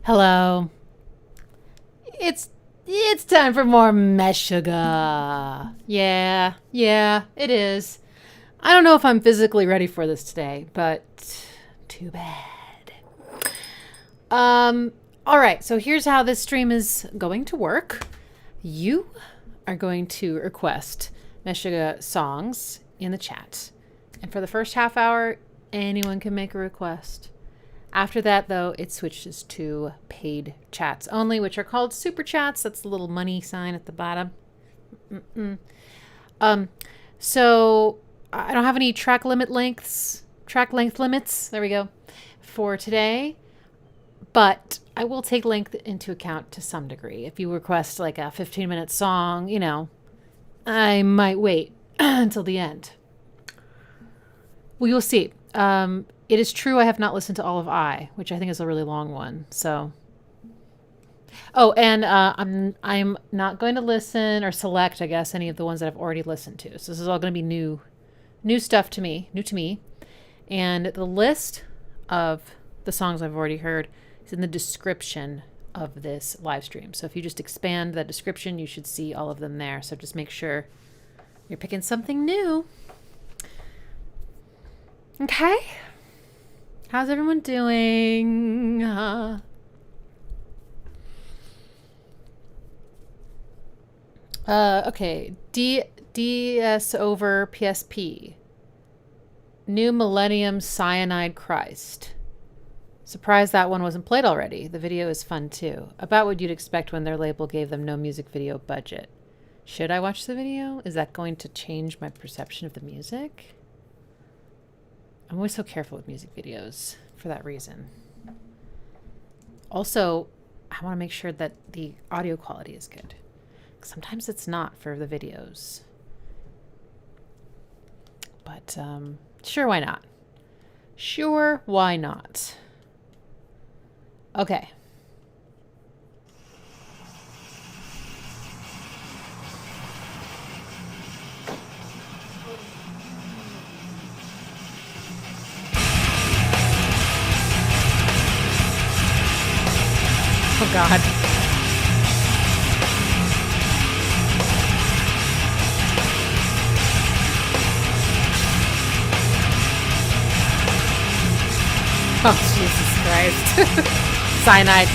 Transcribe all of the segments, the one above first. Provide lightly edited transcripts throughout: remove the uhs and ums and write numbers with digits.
Hello. It's time for more Meshuggah. Yeah, it is. I don't know if I'm physically ready for this today, but too bad. All right, so here's how this stream is going to work. You are going to request Meshuggah songs in the chat. And for the first half hour, anyone can make a request. After that, though, it switches to paid chats only, which are called SuperChats. That's the little money sign at the bottom. So I don't have any track length limits. There we go. For today, but I will take length into account to some degree. If you request like a 15-minute song, you know, I might wait until the end. We will see. It is true I have not listened to all of I, which I think is a really long one. So, oh, and I'm not going to listen or select, I guess, any of the ones that I've already listened to. So this is all going to be new stuff to me, and the list of the songs I've already heard is in the description of this live stream. So if you just expand the description, you should see all of them there. So just make sure you're picking something new. Okay. How's everyone doing? Okay. DS over PSP. New Millennium Cyanide Christ. Surprised that one wasn't played already. The video is fun too. About what you'd expect when their label gave them no music video budget. Should I watch the video? Is that going to change my perception of the music? I'm always so careful with music videos for that reason. Also, I want to make sure that the audio quality is good. Sometimes it's not for the videos. But sure, why not? Sure, why not? Okay. Oh, God. Oh, Jesus Christ. Cyanide.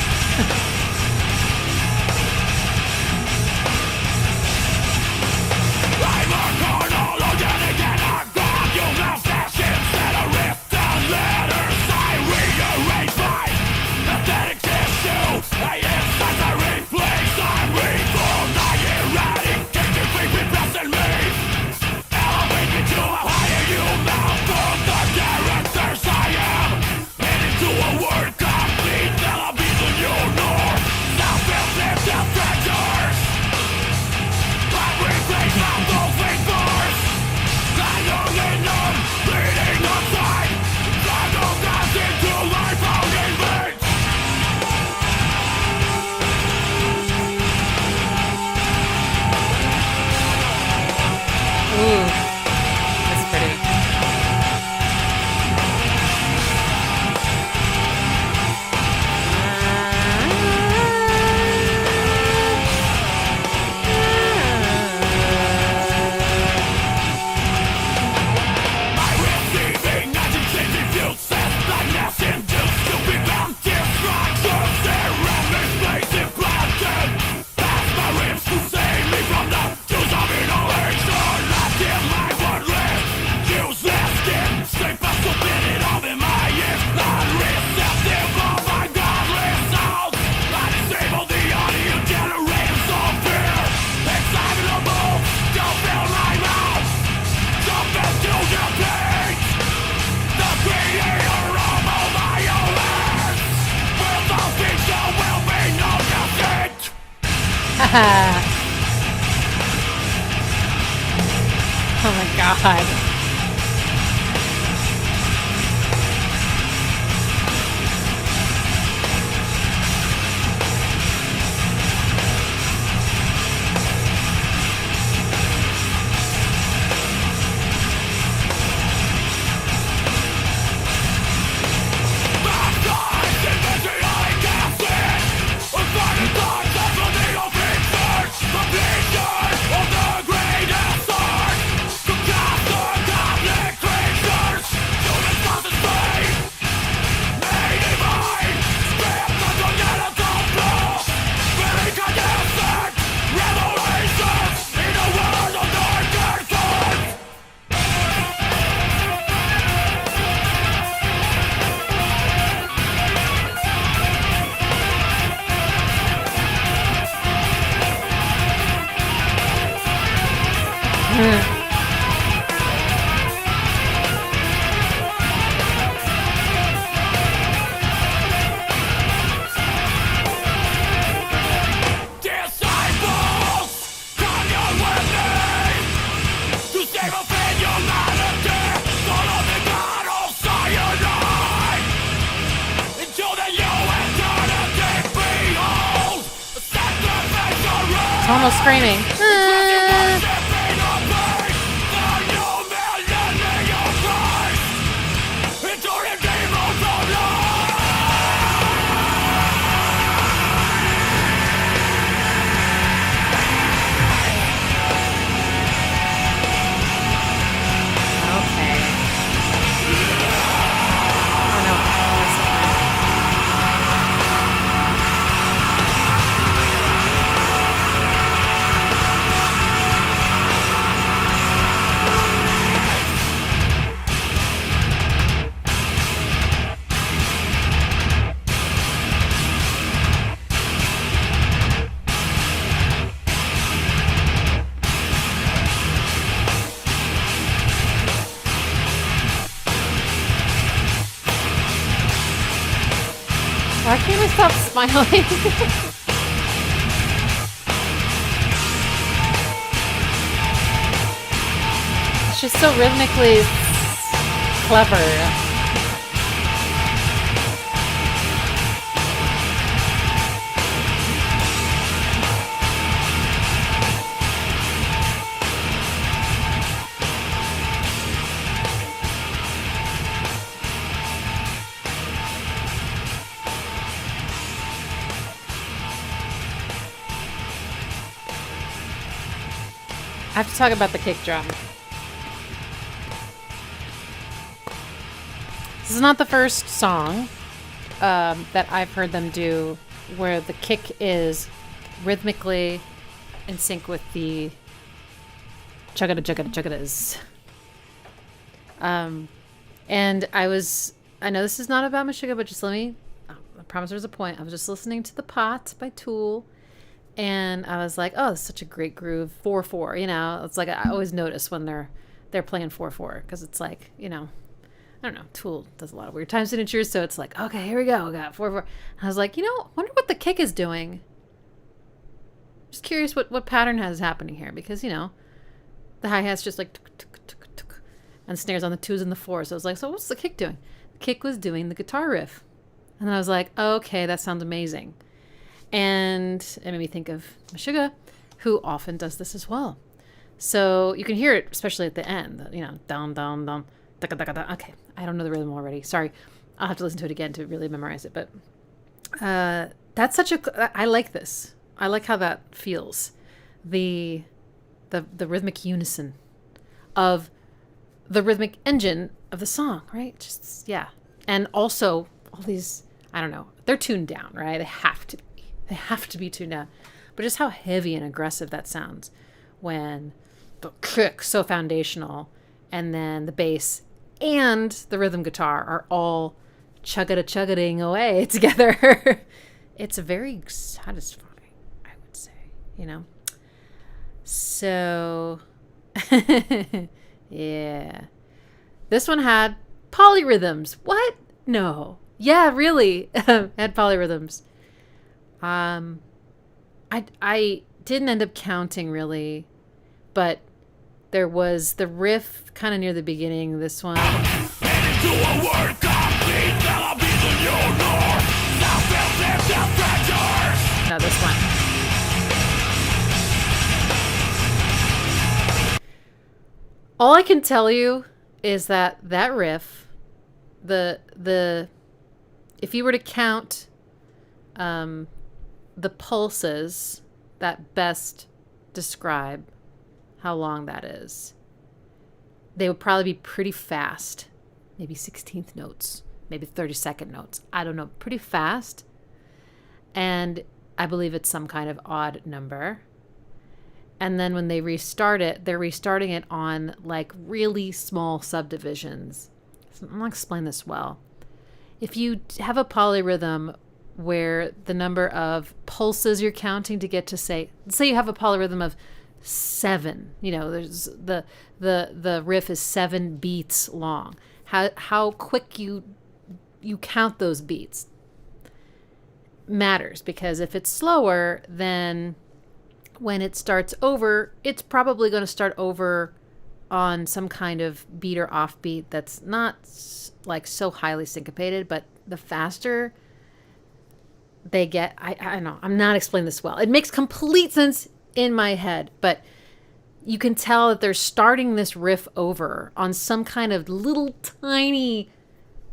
Oh my God. Almost screaming. Why can't I stop smiling? It's just so rhythmically clever. I have to talk about the kick drum. This is not the first song that I've heard them do where the kick is rhythmically in sync with the chuggada chuggada chuggadas. And I know this is not about Meshuggah, but just I promise there's a point. I was just listening to The Pot by Tool. And I was like, oh, it's such a great groove. 4/4, you know. It's like I always notice when they're playing 4/4 because it's like, you know, I don't know. Tool does a lot of weird time signatures, so it's like, okay, here we go. We got 4/4. And I was like, you know, wonder what the kick is doing. Just curious what pattern is happening here because, you know, the hi-hat's just like tuk, tuk, tuk, tuk, and snares on the 2s and the 4s. So I was like, so what's the kick doing? The kick was doing the guitar riff. And then I was like, okay, that sounds amazing. And it made me think of Meshuggah, who often does this as well. So you can hear it, especially at the end, you know, down, down, down, da da da. Okay, I don't know the rhythm already. Sorry, I'll have to listen to it again to really memorize it. But that's I like this. I like how that feels. The rhythmic unison of the rhythmic engine of the song, right? Just, yeah. And also all these, I don't know, they're tuned down, right? They have to be. They have to be tuned down. But just how heavy and aggressive that sounds when the kick, so foundational, and then the bass and the rhythm guitar are all chuggada-chuggading away together. It's very satisfying, I would say, you know? So, yeah. This one had polyrhythms. What? No. Yeah, really. Had polyrhythms. I didn't end up counting really, but there was the riff kind of near the beginning. This one. No, this one. All I can tell you is that riff, if you were to count, the pulses that best describe how long that is, they would probably be pretty fast, maybe 16th notes, maybe 32nd notes. I don't know, pretty fast. And I believe it's some kind of odd number. And then when they restart it, they're restarting it on like really small subdivisions. So I'm going to explain this well. If you have a polyrhythm where the number of pulses you're counting to get to say you have a polyrhythm of 7. You know, there's the riff is 7 beats long. How quick you count those beats matters, because if it's slower, then when it starts over, it's probably going to start over on some kind of beat or offbeat that's not like so highly syncopated. But the faster they get, I don't know, I'm not explaining this well. It makes complete sense in my head, but you can tell that they're starting this riff over on some kind of little tiny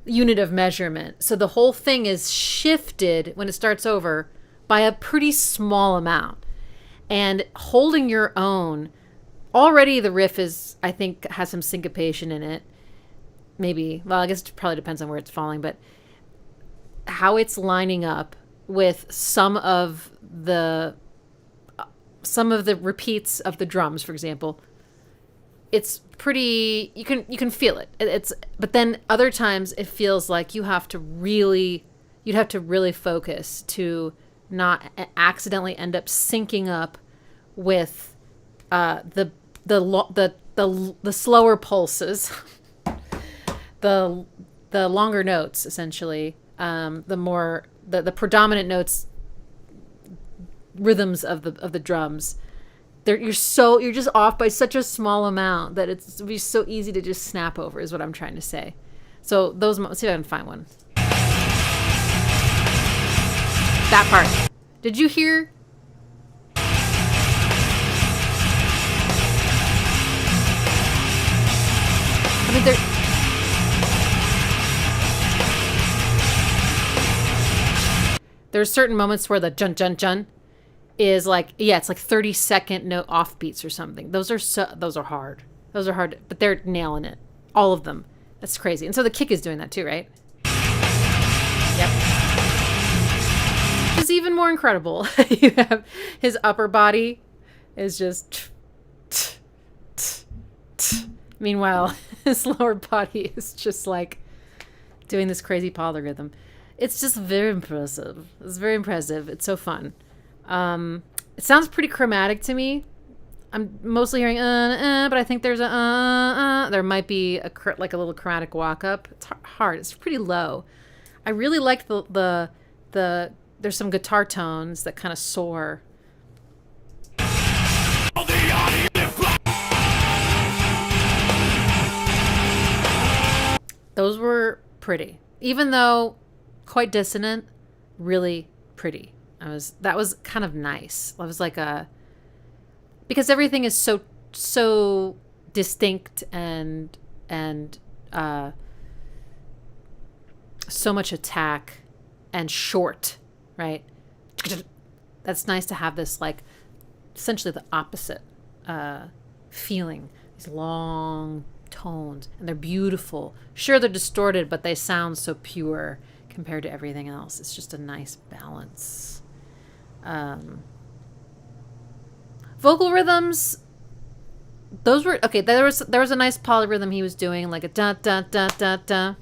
unit of measurement. So the whole thing is shifted when it starts over by a pretty small amount. And holding your own, already the riff is, I think, has some syncopation in it. Maybe, well, I guess it probably depends on where it's falling, but how it's lining up with some of the repeats of the drums, for example, it's pretty, you can feel it. But then other times it feels like you'd have to really focus to not accidentally end up syncing up with the slower pulses, the longer notes, essentially, the predominant notes, rhythms of the drums. You're just off by such a small amount that it'd be so easy to just snap over, is what I'm trying to say. So those, let's see if I can find one. That part. Did you hear? I mean, there's certain moments where the jun jun jun is like, yeah, it's like 30-second note offbeats or something. Those are hard. Those are hard, but they're nailing it. All of them. That's crazy. And so the kick is doing that too, right? Yep. Which is even more incredible. You have his upper body is just meanwhile his lower body is just like doing this crazy polyrhythm. It's just very impressive. It's very impressive. It's so fun. It sounds pretty chromatic to me. I'm mostly hearing but I think there's there might be a little chromatic walk up. It's hard. It's pretty low. I really like the there's some guitar tones that kind of soar. Those were pretty, even though quite dissonant. Really pretty. That was kind of nice. I was like because everything is so distinct and so much attack and short, right? That's nice to have this, like, essentially the opposite feeling. These long tones, and they're beautiful. Sure, they're distorted, but they sound so pure compared to everything else. It's just a nice balance. Vocal rhythms, those were okay. There was a nice polyrhythm he was doing, like a da da da da da.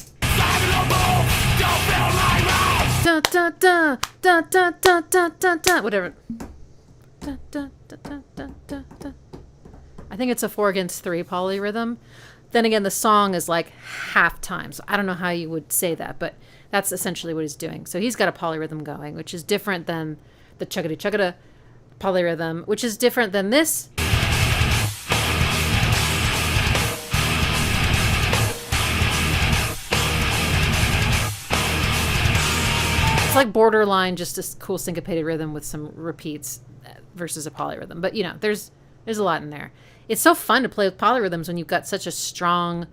Da da da da da da da da da, whatever. Da da da da da da da. I think it's a 4-against-3 polyrhythm. Then again, the song is like half time, so I don't know how you would say that, but that's essentially what he's doing. So he's got a polyrhythm going, which is different than the chuggity chuggada polyrhythm, which is different than this. It's like borderline just a cool syncopated rhythm with some repeats versus a polyrhythm. But, you know, there's a lot in there. It's so fun to play with polyrhythms when you've got such a strong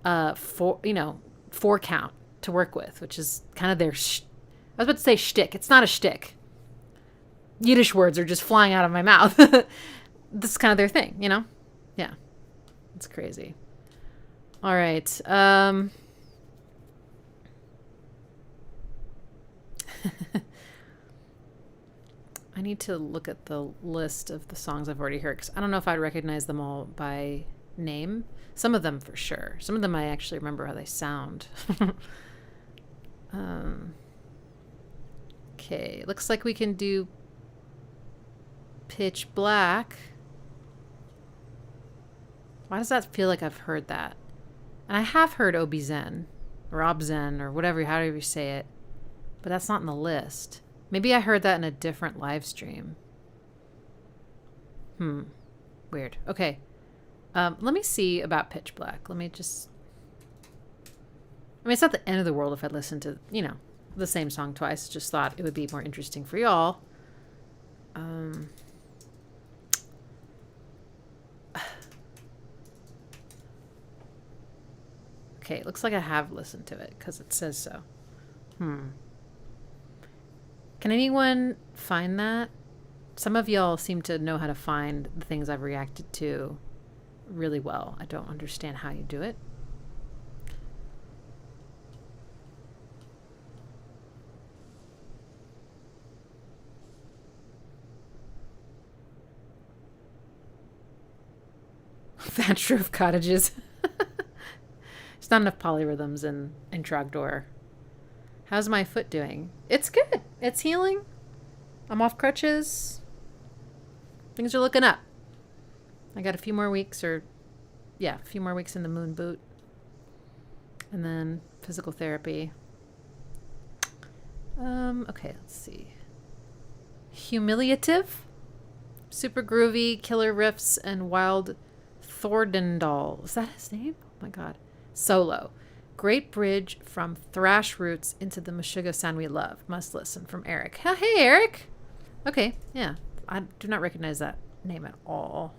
4 count to work with, which is kind of their I was about to say shtick. It's not a shtick. Yiddish words are just flying out of my mouth. This is kind of their thing, you know? Yeah. It's crazy. All right. I need to look at the list of the songs I've already heard, because I don't know if I'd recognize them all by name. Some of them for sure. Some of them I actually remember how they sound. Okay, looks like we can do Pitch Black. Why does that feel like I've heard that? And I have heard Obi-Zen, or Obzen, or whatever, however you say it. But that's not in the list. Maybe I heard that in a different live stream. Weird. Okay. Let me see about Pitch Black. Let me just... I mean, it's not the end of the world if I listen to, you know, the same song twice. Just thought it would be more interesting for y'all. Okay, it looks like I have listened to it because it says so. Can anyone find that? Some of y'all seem to know how to find the things I've reacted to really well. I don't understand how you do it. Thatcher of cottages. There's not enough polyrhythms in Trogdor. How's my foot doing? It's good. It's healing. I'm off crutches. Things are looking up. I got a few more weeks a few more weeks in the moon boot. And then physical therapy. Okay, let's see. Humiliative. Super groovy, killer riffs, and wild Thordendal. Is that his name? Oh my god. Solo. Great bridge from thrash roots into the Meshuggah sound we love. Must listen, from Eric. Hey, Eric. Okay, yeah. I do not recognize that name at all.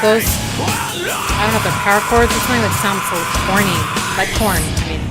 Those, I don't know if they're power chords or something that sound so corny, like corn. I mean.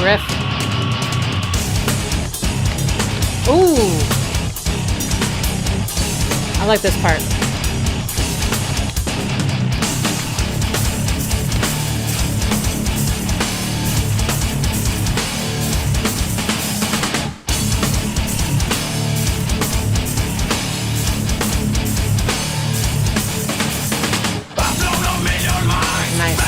Riff. Ooh, I like this part. Nice.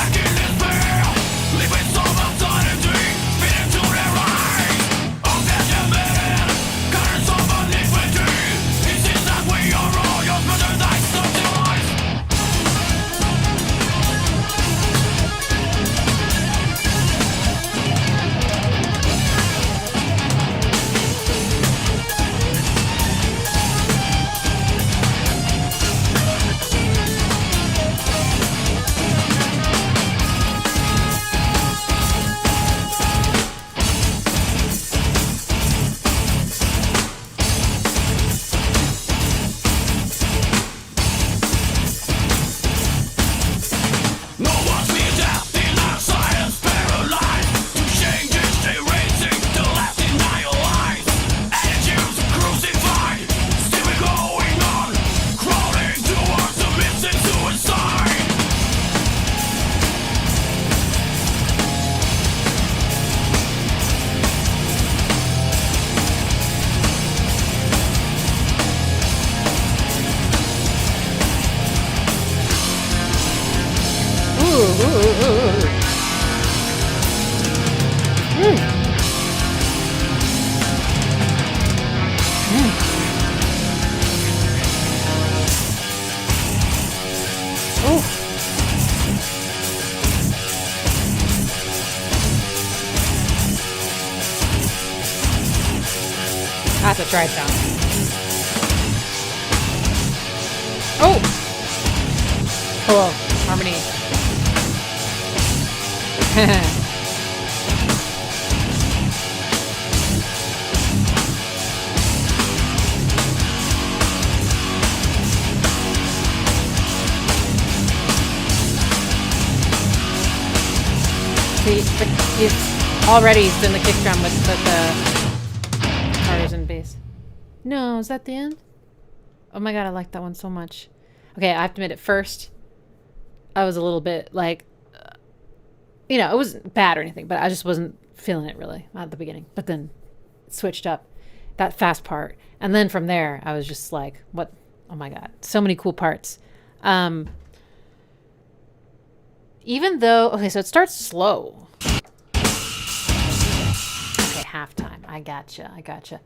That's a tri-sound. Oh! Hello, harmony. See, he's doing the kick drum with the guitars and bass. No, is that the end? Oh my god, I like that one so much. Okay, I have to admit, at first, I was a little bit like, you know, it wasn't bad or anything, but I just wasn't feeling it really at the beginning. But then it switched up that fast part. And then from there, I was just like, what? Oh my god, so many cool parts. Even though, okay, so it starts slow. Okay, halftime. I gotcha.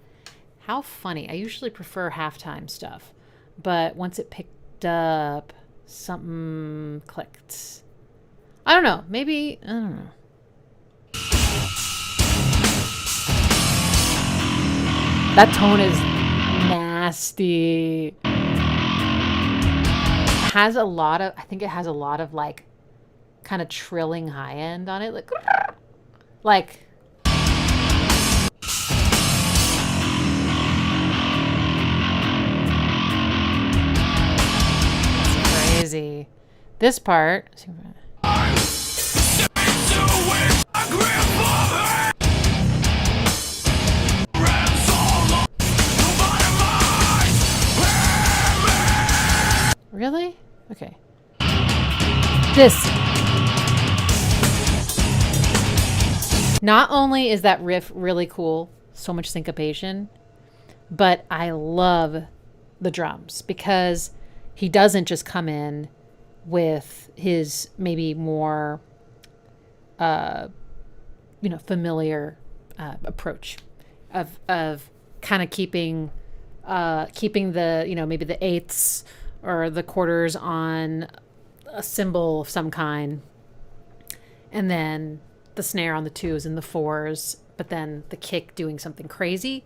How funny. I usually prefer halftime stuff. But once it picked up, something clicked. I don't know. Maybe, I don't know. That tone is nasty. It has a lot of, I think it has a lot of like kind of trilling high end on it. Like crazy. This part. Really? Okay. This. Not only is that riff really cool, so much syncopation, but I love the drums because he doesn't just come in with his maybe more, familiar approach of kind of keeping the, maybe the eighths or the quarters on a cymbal of some kind, and then the snare on the twos and the fours, but then the kick doing something crazy.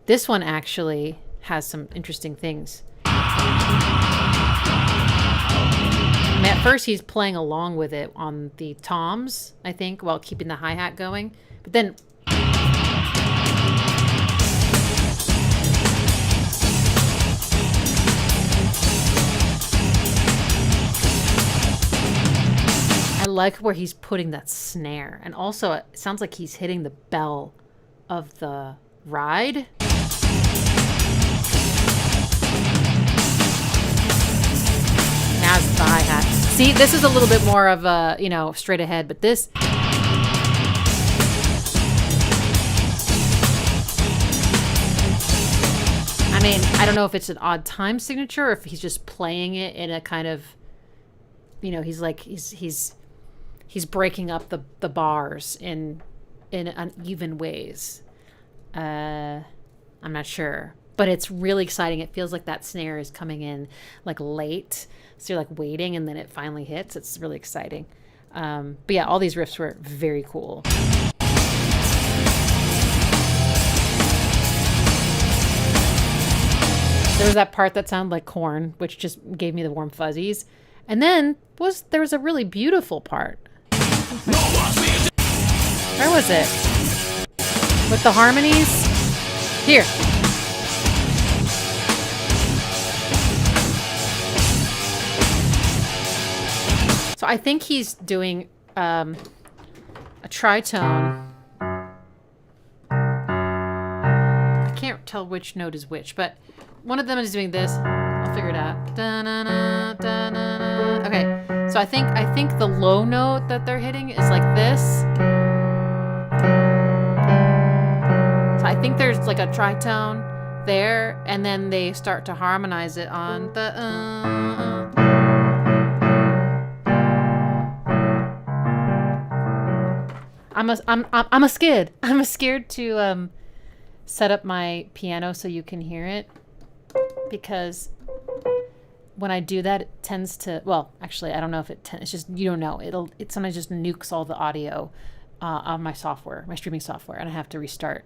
This one actually has some interesting things. I mean, at first he's playing along with it on the toms, I think, while keeping the hi-hat going. But then I like where he's putting that snare. And also it sounds like he's hitting the bell of the ride. Now it's the hi-hat. See, this is a little bit more of a, straight ahead, but this... I mean, I don't know if it's an odd time signature or if he's just playing it in a kind of, he's like, he's breaking up the bars in uneven ways. I'm not sure. But it's really exciting. It feels like that snare is coming in like late. So you're like waiting and then it finally hits. It's really exciting. But yeah, all these riffs were very cool. There was that part that sounded like corn, which just gave me the warm fuzzies. And then there was a really beautiful part. Where was it? With the harmonies? Here. So I think he's doing a tritone. I can't tell which note is which, but one of them is doing this. I'll figure it out. Da-na-na, da-na-na. Okay, so I think the low note that they're hitting is like this. So I think there's like a tritone there, and then they start to harmonize it on the. I'm a skid. I'm scared to set up my piano so you can hear it, because when I do that, it tends to, well, actually, I don't know if it's just, you don't know. It sometimes just nukes all the audio on my software, my streaming software, and I have to restart.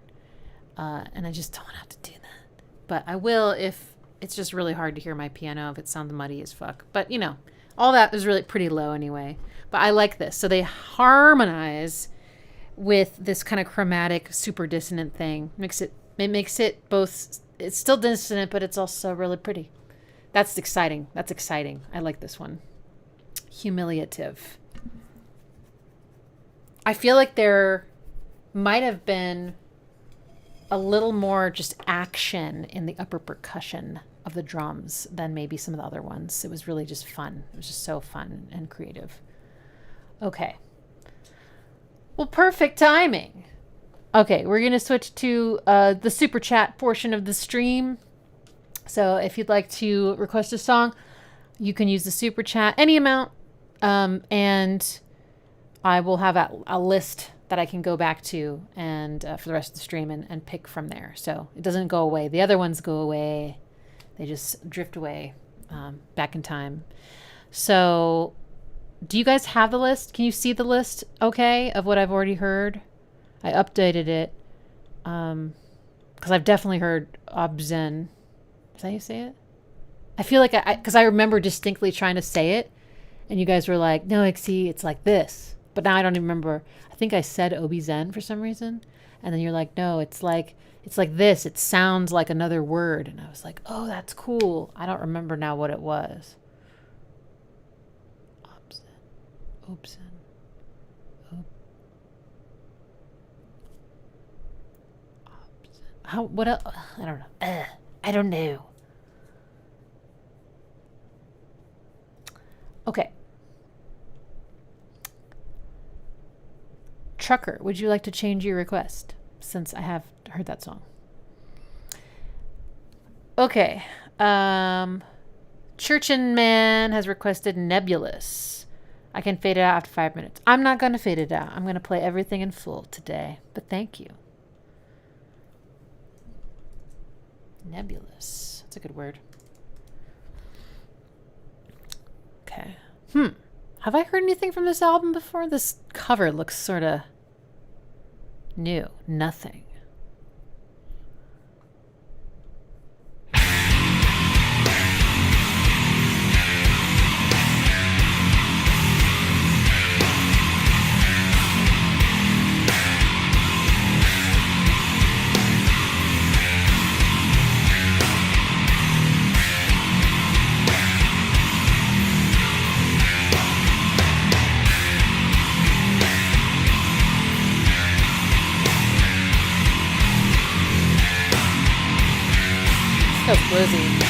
And I just don't have to do that. But I will if it's just really hard to hear my piano, if it sounds muddy as fuck. But, you know, all that is really pretty low anyway. But I like this. So they harmonize with this kind of chromatic, super dissonant thing. It makes it both, it's still dissonant, but it's also really pretty. That's exciting. That's exciting. I like this one. Humiliative. I feel like there might have been a little more just action in the upper percussion of the drums than maybe some of the other ones. It was really just fun. It was just so fun and creative. Okay. Well, perfect timing. Okay, we're going to switch to the super chat portion of the stream. So if you'd like to request a song, you can use the super chat, any amount, and I will have a list that I can go back to and for the rest of the stream and pick from there. So it doesn't go away. The other ones go away. They just drift away back in time. So do you guys have the list? Can you see the list okay of what I've already heard? I updated it because I've definitely heard Obzen. Is that how you say it? I feel like because I remember distinctly trying to say it, and you guys were like, no, see, it's like this. But now I don't even remember. I think I said Obi-Zen for some reason. And then you're like, no, it's like this. It sounds like another word. And I was like, oh, that's cool. I don't remember now what it was. Obzen. How, what else? I don't know. I don't know. Okay. Trucker, would you like to change your request? Since I have heard that song. Okay. Churchin Man has requested Nebulous. I can fade it out after 5 minutes. I'm not going to fade it out. I'm going to play everything in full today. But thank you. Nebulous. That's a good word. Okay. Have I heard anything from this album before? This cover looks sort of new. Nothing. So bluesy.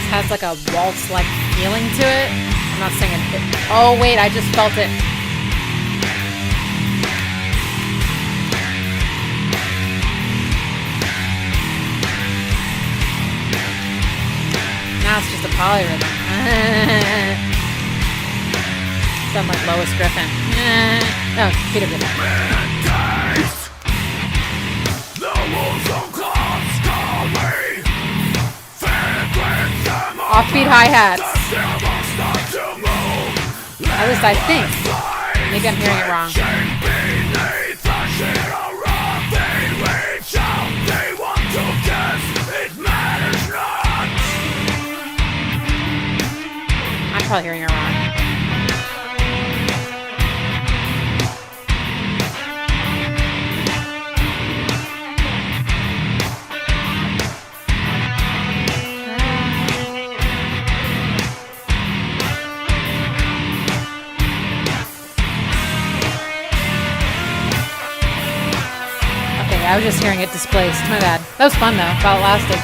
has like a waltz-like feeling to it. I'm not saying it. Oh wait, I just felt it. Now it's just a polyrhythm. Sound like Lois Griffin. No, Peter Griffin. Offbeat hi-hats. At least I think. Maybe I'm hearing it wrong. I'm probably hearing it wrong. I was just hearing it displaced. My bad. That was fun though, while it lasted.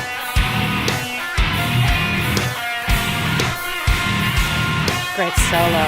Great solo.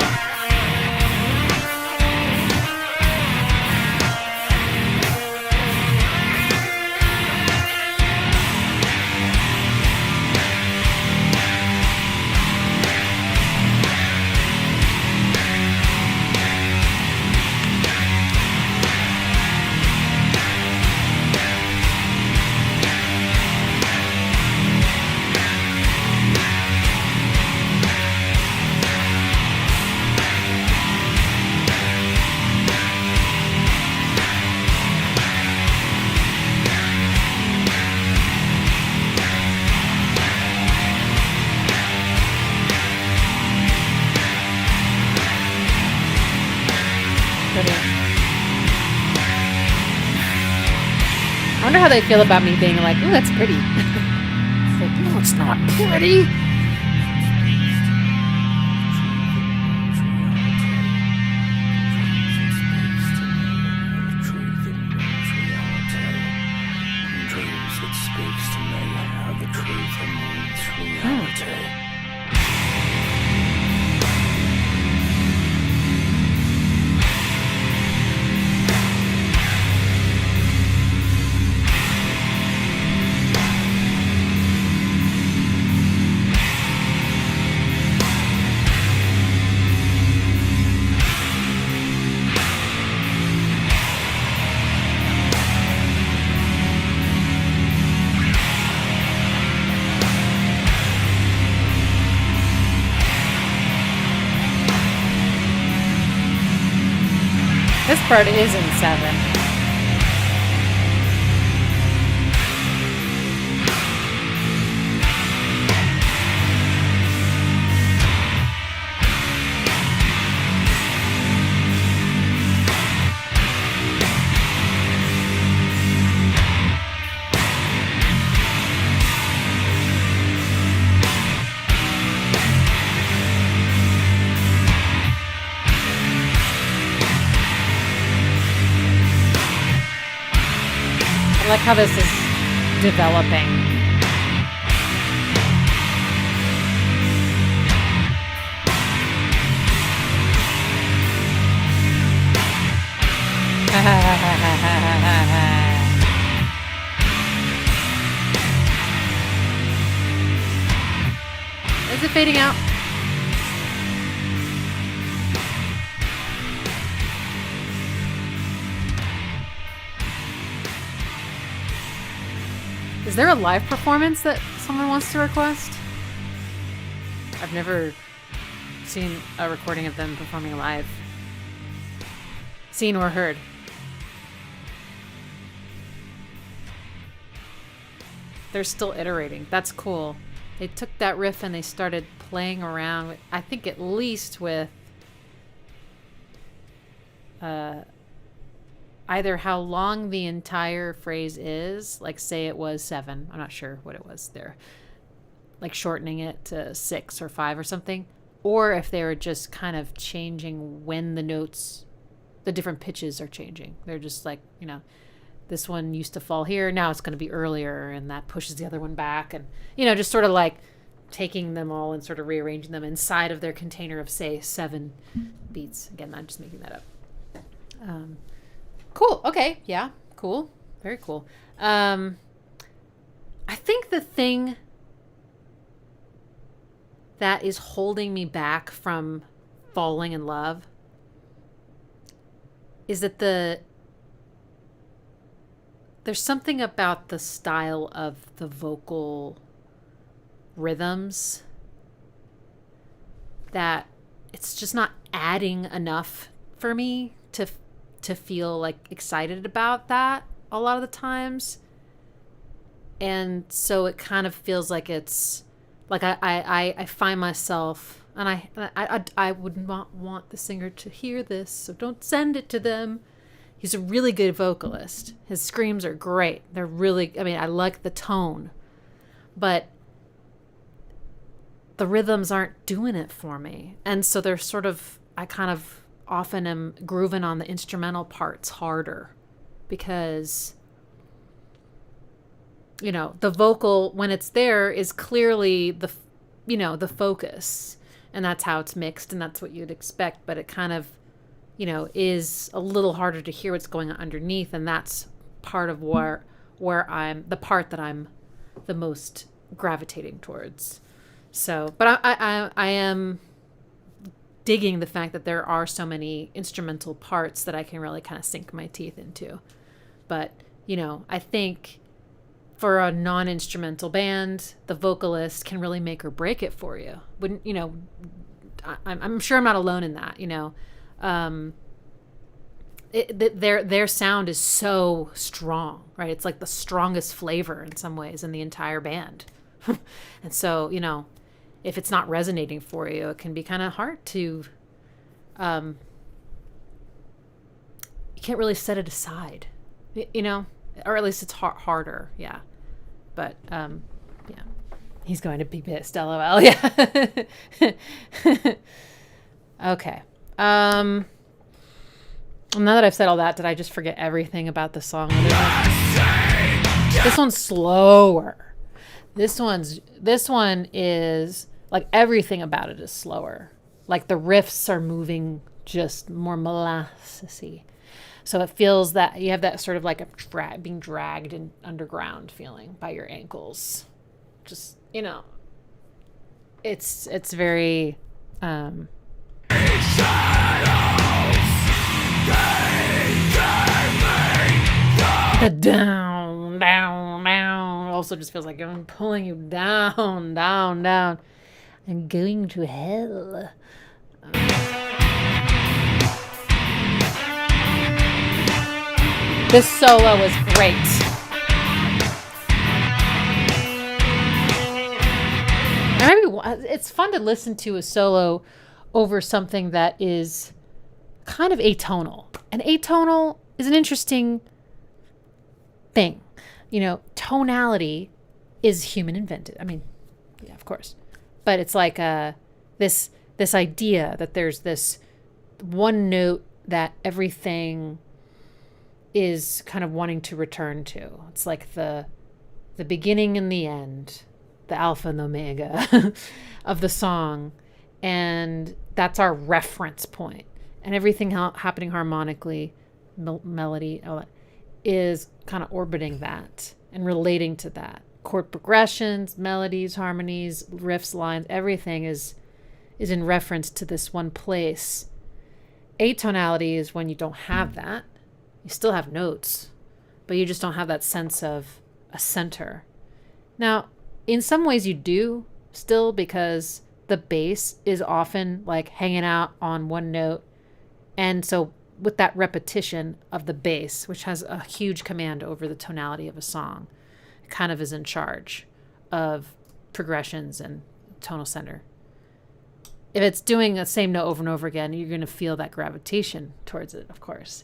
I wonder how they feel about me being like, ooh, that's pretty. It's like, no, it's not pretty. This part is in 7. I like how this is developing. Is it fading out? Is there a live performance that someone wants to request? I've never seen a recording of them performing live. Seen or heard. They're still iterating. That's cool. They took that riff and they started playing around with, I think at least with either how long the entire phrase is, like say it was 7, I'm not sure what it was there, like shortening it to 6 or 5 or something, or if they were just kind of changing when the notes, the different pitches are changing. They're just like, you know, this one used to fall here, now it's going to be earlier, and that pushes the other one back, and, you know, just sort of like taking them all and sort of rearranging them inside of their container of, say, 7 beats. Again, I'm just making that up. Cool. Okay. Yeah. Cool. Very cool. I think the thing that is holding me back from falling in love is that there's something about the style of the vocal rhythms that it's just not adding enough for me to feel like excited about that a lot of the times. And so it kind of feels like it's like I find myself, and I would not want the singer to hear this, so don't send it to them. He's a really good vocalist. His screams are great. They're really, I mean, I like the tone, but the rhythms aren't doing it for me. And so they're sort of, I kind of often am grooving on the instrumental parts harder because, you know, the vocal, when it's there, is clearly the focus, and that's how it's mixed, and that's what you'd expect. But it kind of, is a little harder to hear what's going on underneath, and that's part of where I'm the part that I'm the most gravitating towards. So, but I am digging the fact that there are so many instrumental parts that I can really kind of sink my teeth into. But, I think for a non-instrumental band, the vocalist can really make or break it for you. Wouldn't, I'm sure I'm not alone in that, their sound is so strong, right? It's like the strongest flavor in some ways in the entire band. And so, if it's not resonating for you, it can be kind of hard to, you can't really set it aside, or at least it's harder. Yeah. But, yeah, he's going to be pissed. LOL. Yeah. Okay. Now that I've said all that, did I just forget everything about the song? This one's slower. This one is like everything about it is slower. Like the riffs are moving just more molassesy. So it feels that you have that sort of like a being dragged in underground feeling by your ankles. Just, it's very, the down also just feels like I'm pulling you down. I'm going to hell. This solo is great. It's fun to listen to a solo over something that is kind of atonal. And atonal is an interesting thing. Tonality is human invented. I mean, yeah, of course. But it's like this idea that there's this one note that everything is kind of wanting to return to. It's like the beginning and the end, the alpha and the omega of the song. And that's our reference point. And everything happening harmonically, melody, all that, is kind of orbiting that and relating to that. Chord progressions, melodies, harmonies, riffs, lines, everything is in reference to this one place. Atonality is when you don't have that. You still have notes, but you just don't have that sense of a center. Now, in some ways you do still, because the bass is often like hanging out on one note. And so with that repetition of the bass, which has a huge command over the tonality of a song, it kind of is in charge of progressions and tonal center. If it's doing the same note over and over again, you're going to feel that gravitation towards it, of course.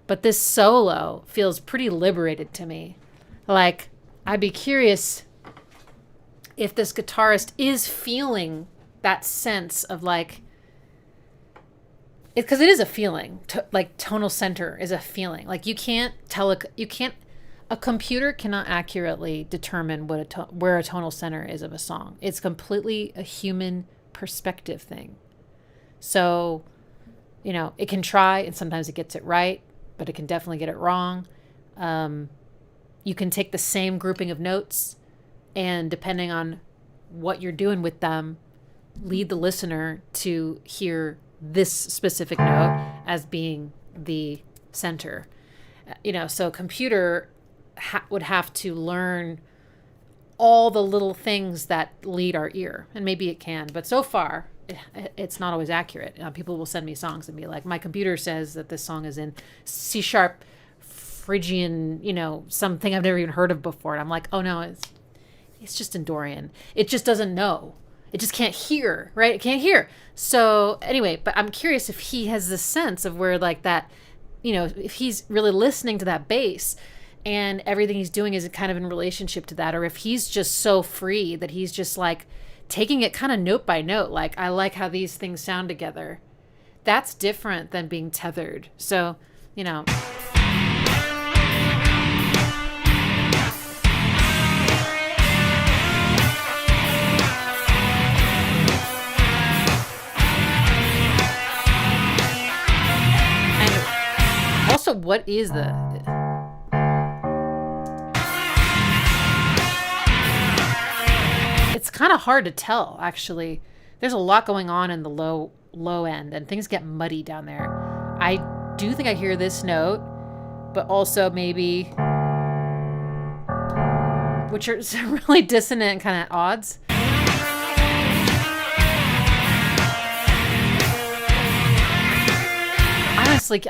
But this solo feels pretty liberated to me. Like, I'd be curious if this guitarist is feeling that sense of like, because it is a feeling. Like tonal center is a feeling. Like you can't A computer cannot accurately determine what where a tonal center is of a song. It's completely a human perspective thing. So, you know, it can try, and sometimes it gets it right, but it can definitely get it wrong. You can take the same grouping of notes, and depending on what you're doing with them, lead the listener to hear this specific note as being the center. You know, so a computer would have to learn all the little things that lead our ear, and maybe it can, but so far it's not always accurate. People will send me songs and be like, my computer says that this song is in C sharp Phrygian, you know, something I've never even heard of before, and I'm like, oh no, it's just in Dorian. It just doesn't know. It just can't hear, right? It can't hear. So anyway, but I'm curious if he has this sense of where, like, that, you know, if he's really listening to that bass and everything he's doing is kind of in relationship to that, or if he's just so free that he's just like taking it kind of note by note, like, I like how these things sound together. That's different than being tethered. So, you know. And also, what is it's kind of hard to tell, actually. There's a lot going on in the low end, and things get muddy down there. I do think I hear this note, but also maybe, which are really dissonant and kind of odds.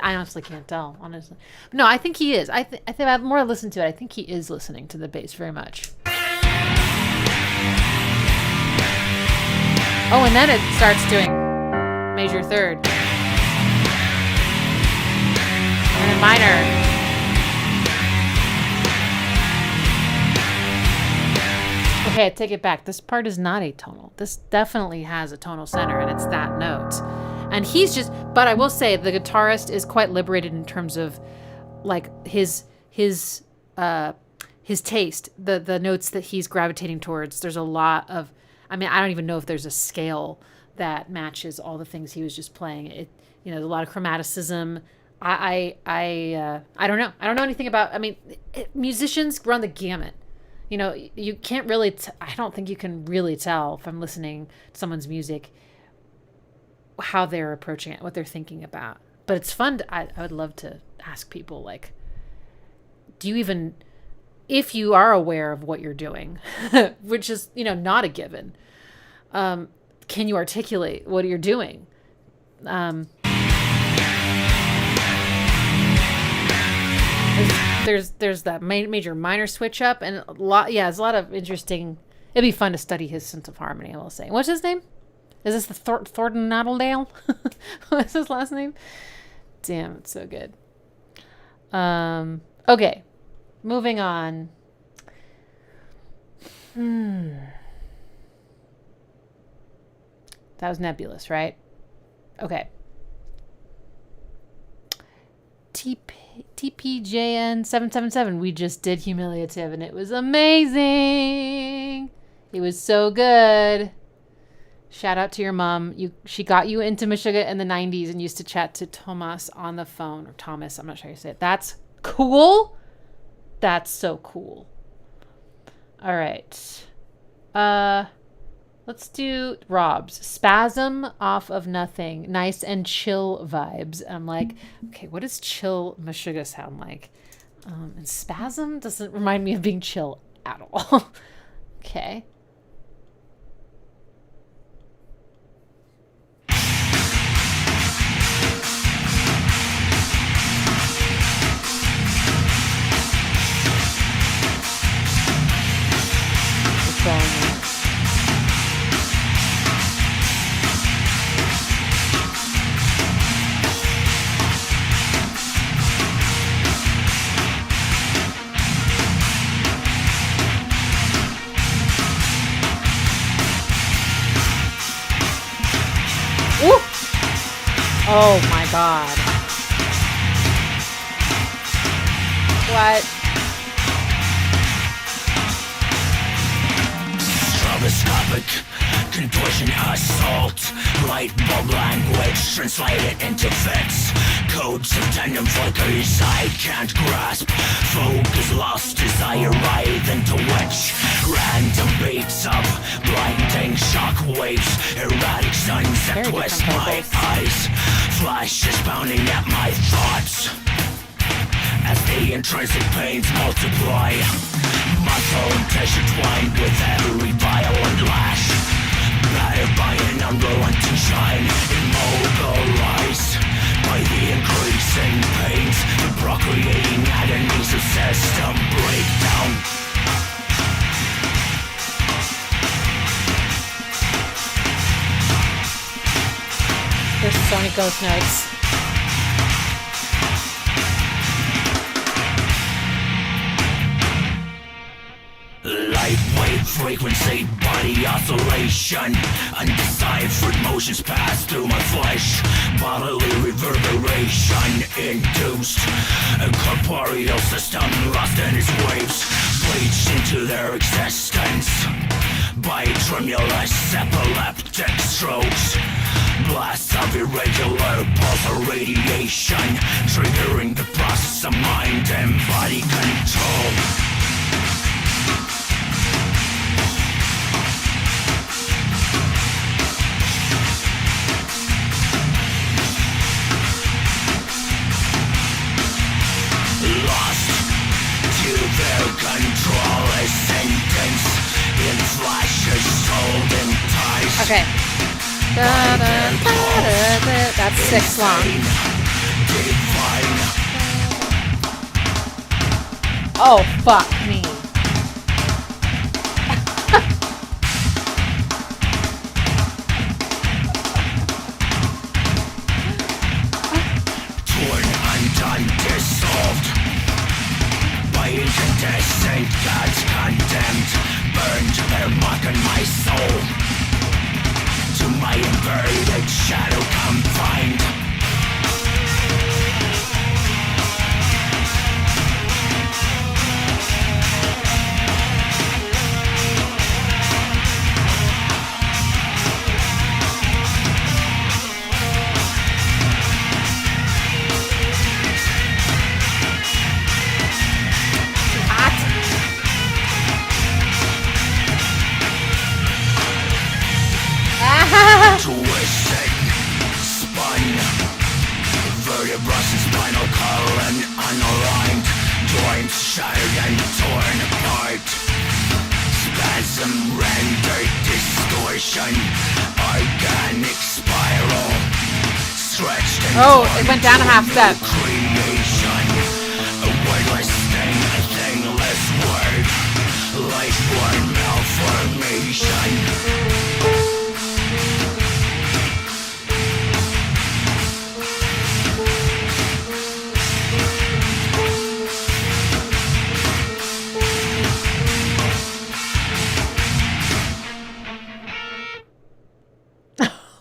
I honestly can't tell, honestly. No, I think he is. I think the more I listen to it, I think he is listening to the bass very much. Oh, and then it starts doing major third. And then minor. Okay, I take it back. This part is not atonal. This definitely has a tonal center, and it's that note. And he's just, but I will say the guitarist is quite liberated in terms of, like, his taste, the notes that he's gravitating towards. There's a lot of, I mean, I don't even know if there's a scale that matches all the things he was just playing. It, you know, there's a lot of chromaticism. I don't know. I don't know anything about, I mean, musicians run the gamut. You know, you can't really, I don't think you can really tell from listening to someone's music how they're approaching it, what they're thinking about. But it's fun. I would love to ask people, like, do you even, if you are aware of what you're doing, which is, you know, not a given, can you articulate what you're doing? There's that major minor switch up, and a lot. Yeah, there's a lot of interesting. It'd be fun to study his sense of harmony, I will say. What's his name? Is this the Thornton Nattledale? What's his last name? Damn, it's so good. Okay, moving on. That was Nebulous, right? Okay. TPJN777. We just did Humiliative, and it was amazing. It was so good. Shout out to your mom. She got you into Meshuggah in the 90s and used to chat to Thomas on the phone, or Thomas, I'm not sure how you say it. That's cool. That's so cool. All right. Let's do Rob's Spasm off of Nothing. Nice and chill vibes. I'm like, okay, what does chill Meshuggah sound like? And Spasm doesn't remind me of being chill at all. Okay. Oh my god. What? havoc, contortion, assault, light bulb language, translate it into fits. Codes of tandem flickers I can't grasp. Focus lost, desire writhe into witch. Random beats up, blinding shock waves. Erratic suns that twist my eyes. Flashes pounding at my thoughts as the intrinsic pains multiply. Muscle and tissue twined with every violent lash. Battered by an unrelenting shine, immobilized by the increasing pains, the procreating agonies of system breakdown. There's Sony Ghost Notes. Lightweight frequency, body oscillation, undeciphered motions pass through my flesh. Bodily reverberation induced, a corporeal system lost in its waves, bleached into their existence by tremulous epileptic strokes. Blasts of irregular pulsar radiation, triggering the process of mind and body control. Lost to their control, a sentence in flashes, sold in ties. Okay. That's 6 long. Oh, fuck me. Torn, undone, dissolved by incandescent gods condemned, burned their mark on my soul. To my inverted shadow confined. Twisted, spun, vertebrae and spinal column unaligned, joints shattered and torn apart. Spasm rendered distortion, organic spiral, stretched and it went down a half step. Creation, a wordless thing, a thingless word, life-born malformation.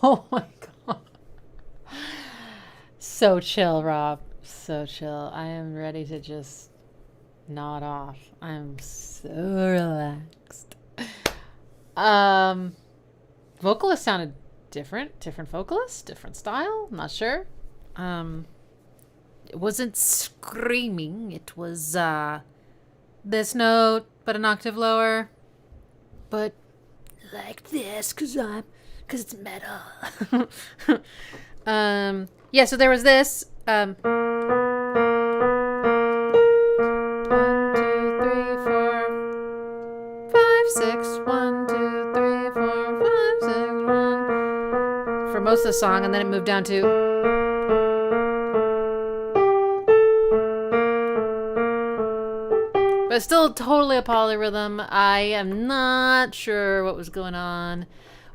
Oh my god. So chill, Rob. So chill. I am ready to just nod off. I'm so relaxed. Vocalist sounded different. Different vocalist, different style. I'm not sure. It wasn't screaming. It was this note, but an octave lower. But like this, cause it's meta. Yeah, so there was this. 1, 2, 3, 4, 5, 6. 1, 2, 3, 4, 5, 6, 1. For most of the song, and then it moved down to. But still totally a polyrhythm. I am not sure what was going on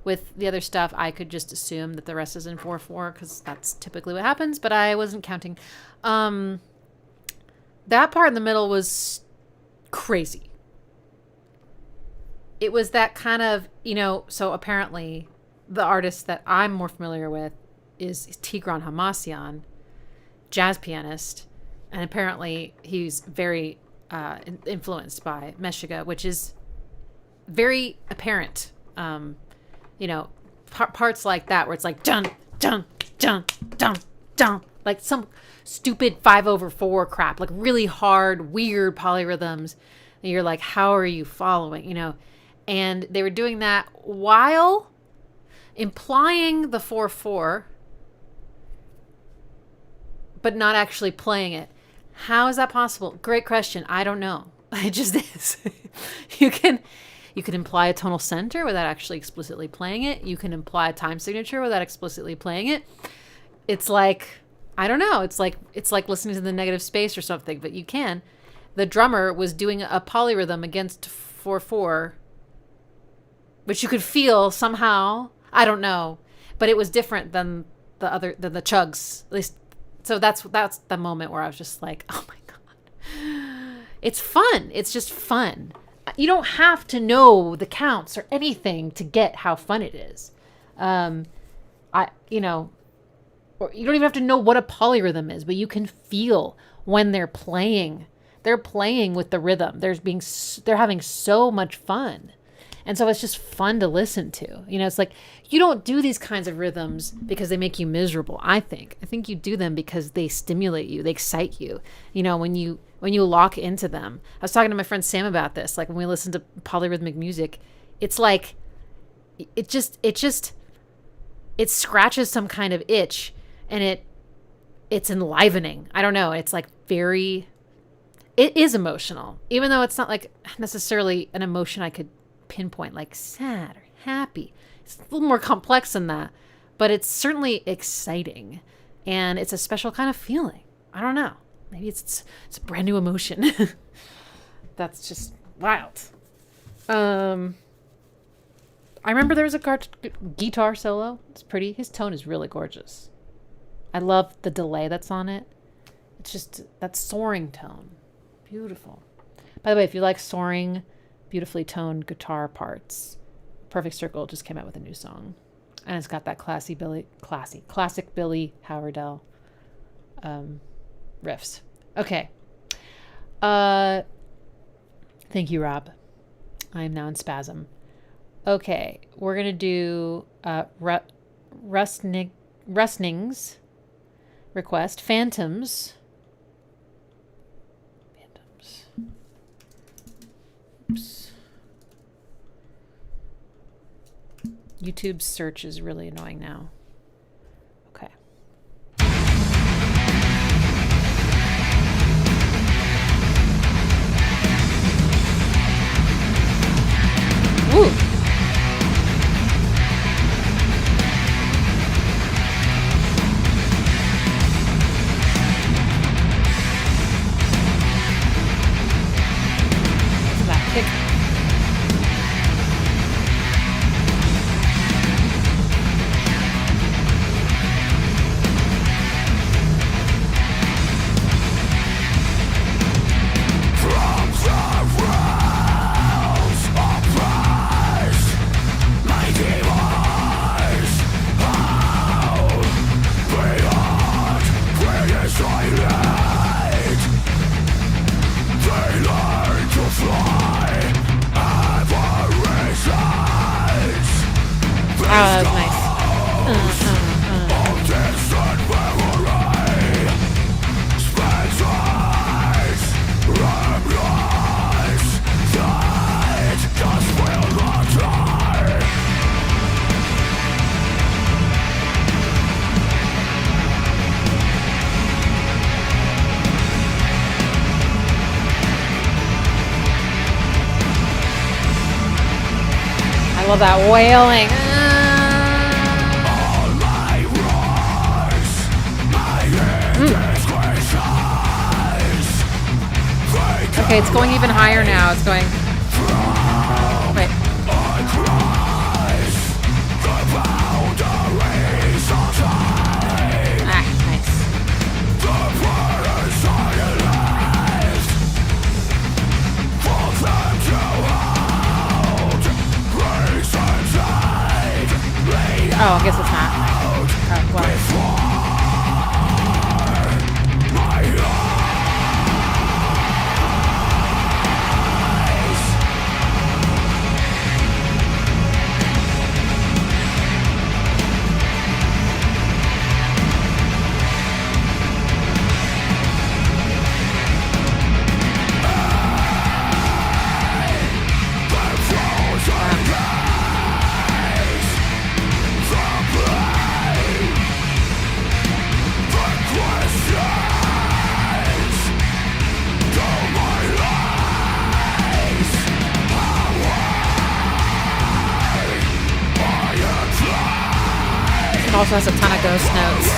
with the other stuff. I could just assume that the rest is in 4/4 because that's typically what happens, but I wasn't counting. That part in the middle was crazy. It was that kind of, so apparently the artist that I'm more familiar with is Tigran Hamasyan, jazz pianist, and apparently he's very influenced by Meshuggah, which is very apparent you know, parts like that where it's like dun dun dun dun dun, like some stupid 5/4 crap, like really hard, weird polyrhythms. And you're like, how are you following? You know, and they were doing that while implying the 4/4, but not actually playing it. How is that possible? Great question. I don't know. It just is. You can imply a tonal center without actually explicitly playing it. You can imply a time signature without explicitly playing it. It's like, I don't know. It's like listening to the negative space or something, but you can. The drummer was doing a polyrhythm against 4/4, which you could feel somehow. I don't know, but it was different than the chugs, at least. So that's the moment where I was just like, oh my God, it's fun. It's just fun. You don't have to know the counts or anything to get how fun it is. Or you don't even have to know what a polyrhythm is, but you can feel when they're playing. They're playing with the rhythm. They're having so much fun. And so it's just fun to listen to. You know, it's like you don't do these kinds of rhythms because they make you miserable, I think. I think you do them because they stimulate you. They excite you. You know, when you lock into them. I was talking to my friend Sam about this. Like when we listen to polyrhythmic music, it's like it scratches some kind of itch, and it's enlivening. I don't know. It's like it is emotional, even though it's not like necessarily an emotion I could pinpoint, like sad or happy. It's a little more complex than that, but it's certainly exciting, and it's a special kind of feeling. I don't know. Maybe it's a brand new emotion. That's just wild. I remember there was a guitar solo. It's pretty. His tone is really gorgeous. I love the delay that's on it. It's just that soaring tone. Beautiful. By the way, if you like soaring, beautifully toned guitar parts, Perfect Circle just came out with a new song, and it's got that classic Billy Howardell riffs. Okay. Thank you, Rob. I am now in spasm. Okay, we're gonna do Rustning's request, Phantoms. Oops. YouTube's search is really annoying now. Okay. Woo! That kick. Oh, that was nice. I love that wailing. Okay, it's going even higher now. It's going. Wait. Ah, nice. Oh, I guess it's not. Oh, well. Also has a ton of ghost notes.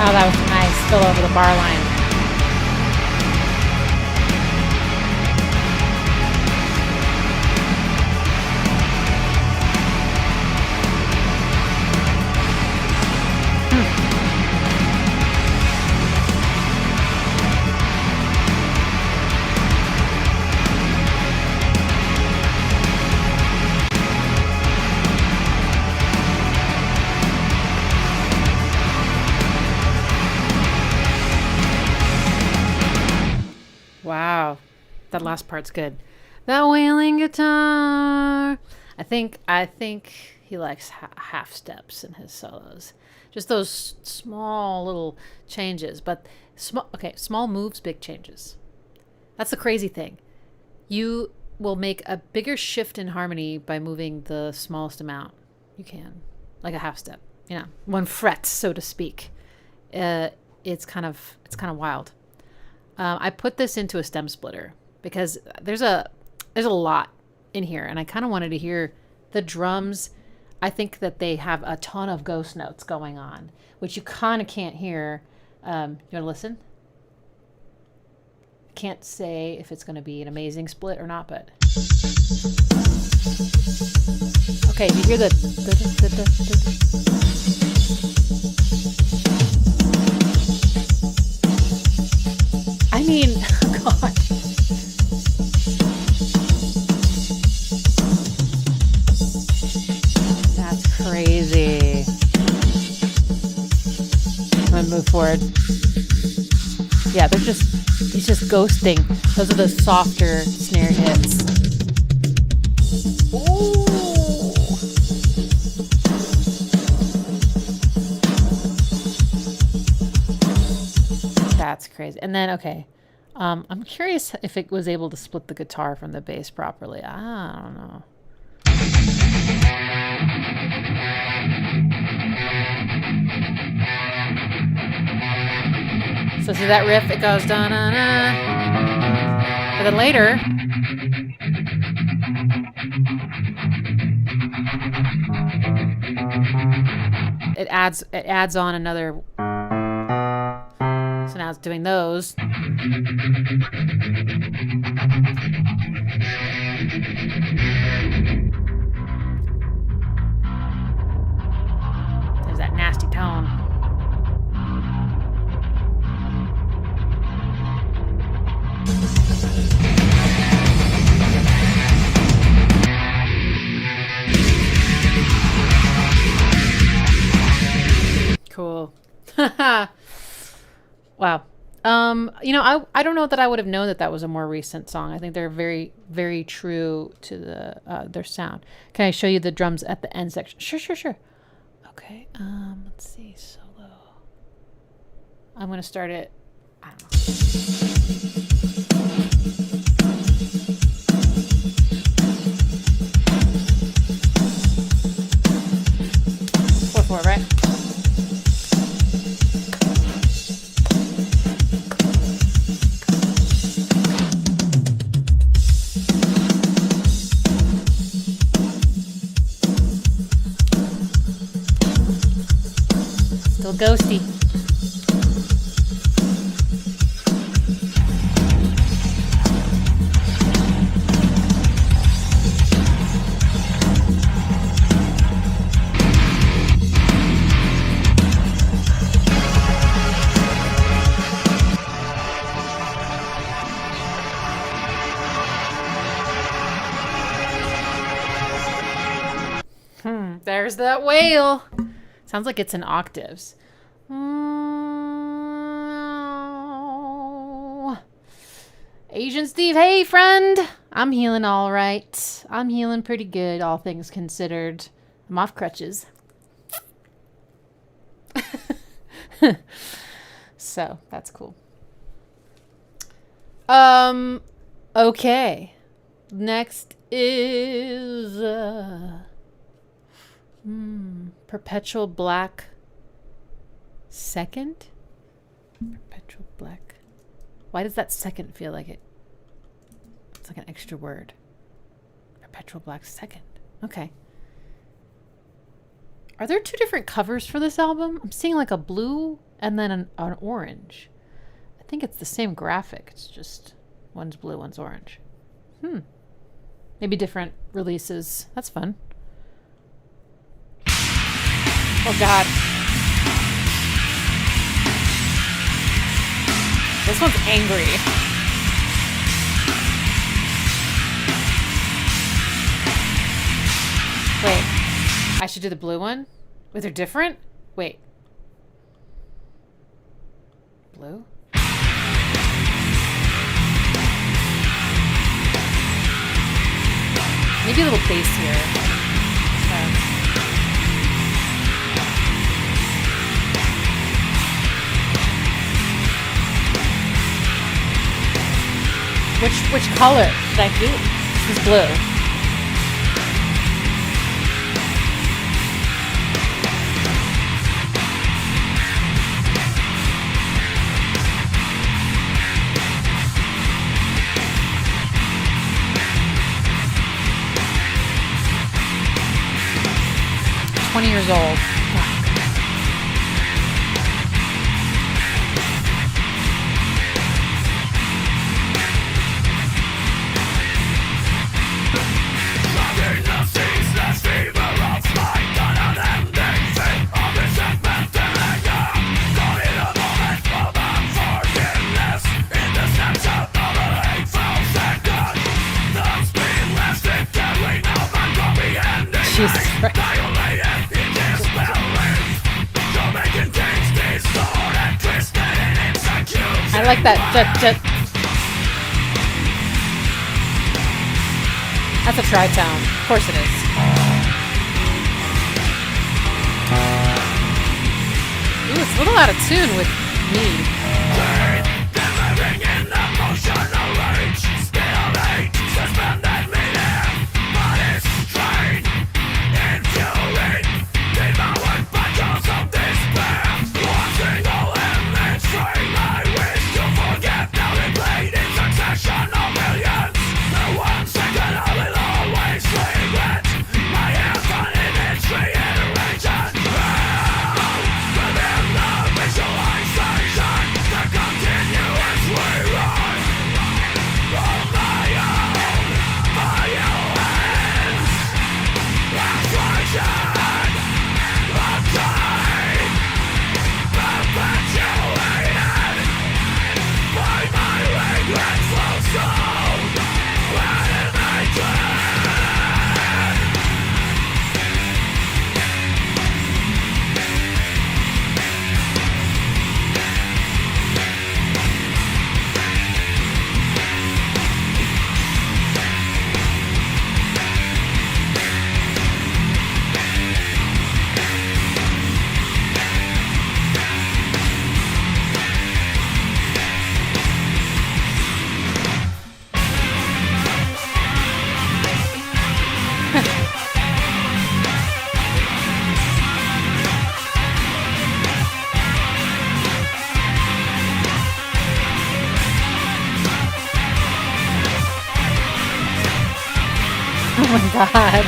Oh, that was nice. Spill over the bar line. Wow, that last part's good. That wailing guitar. I think he likes half steps in his solos. Just those small little changes, but small moves, big changes. That's the crazy thing. You will make a bigger shift in harmony by moving the smallest amount you can, like a half step. You know, 1 fret, so to speak. It's kind of wild. I put this into a stem splitter because there's a lot in here, and I kind of wanted to hear the drums. I think that they have a ton of ghost notes going on, which you kind of can't hear. You want to listen? Can't say if it's going to be an amazing split or not, but okay. Do you hear the I mean, God. That's crazy. I'm gonna move forward. Yeah, he's just ghosting. Those are the softer snare hits. Ooh. That's crazy. And then, okay, I'm curious if it was able to split the guitar from the bass properly. I don't know. So see that riff? It goes da-na-na. But then later, it adds on another. So now it's doing those. There's that nasty tone. Cool. Wow. You know, I don't know that I would have known that was a more recent song. I think they're very, very true to their sound. Can I show you the drums at the end section? Sure. Okay. Let's see. Solo. I'm going to start it. I don't know. 4/4, right? ghosty. There's that whale. Sounds like it's in octaves. Asian Steve, hey friend. I'm healing all right. I'm healing pretty good, all things considered. I'm off crutches. So, that's cool. Okay. Next is Perpetual Black second? Perpetual Black. Why does that second feel like it? It's like an extra word. Perpetual Black second. Okay. Are there two different covers for this album? I'm seeing like a blue and then an orange. I think it's the same graphic. It's just one's blue, one's orange. Maybe different releases. That's fun. Oh God. This one's angry. Wait. I should do the blue one? Wait, they're different? Wait. Blue? Maybe a little bass here. Okay. Which color should I do? This is blue. I'm 20 years old. Jesus Christ. I like that. That's a tri-tone. Of course it is. Ooh, it's a little out of tune with me. Oh my God.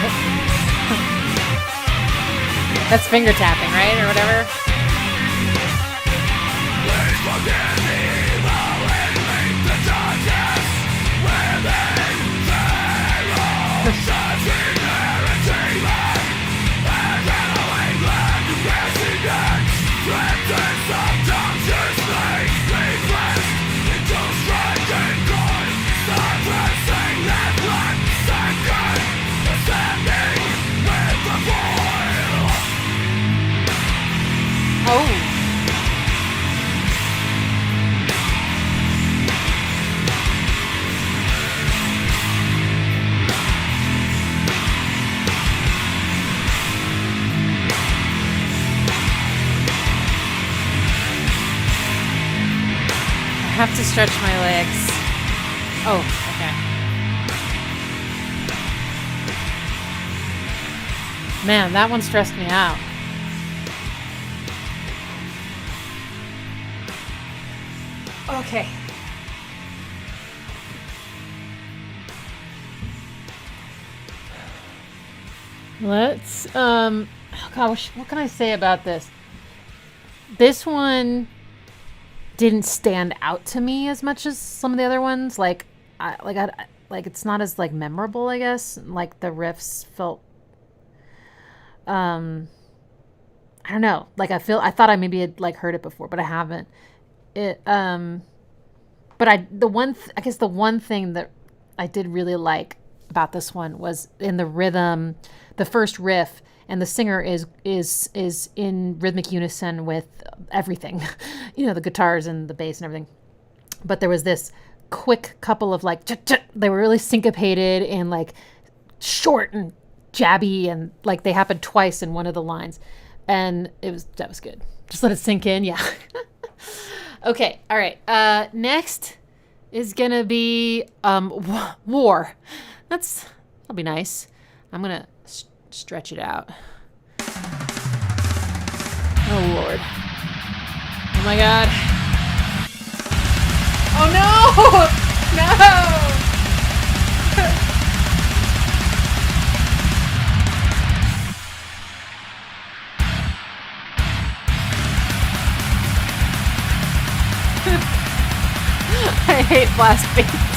That's finger tapping, right? Or whatever. Oh. I have to stretch my legs. Oh, okay. Man, that one stressed me out. Okay. Let's, oh gosh, what can I say about this? This one didn't stand out to me as much as some of the other ones. Like it's not as like memorable, I guess. Like the riffs felt, I don't know. Like I thought I maybe had like heard it before, but I haven't. It, but I guess the one thing that I did really like about this one was in the rhythm, the first riff, and the singer is in rhythmic unison with everything, you know, the guitars and the bass and everything. But there was this quick couple of like, they were really syncopated and like short and jabby, and like they happened twice in one of the lines, and that was good. Just let it sink in, yeah. Okay, all right. Next is gonna be War. That'll be nice. I'm gonna stretch it out. Oh Lord. Oh my God. Oh no! No! I hate blast beats.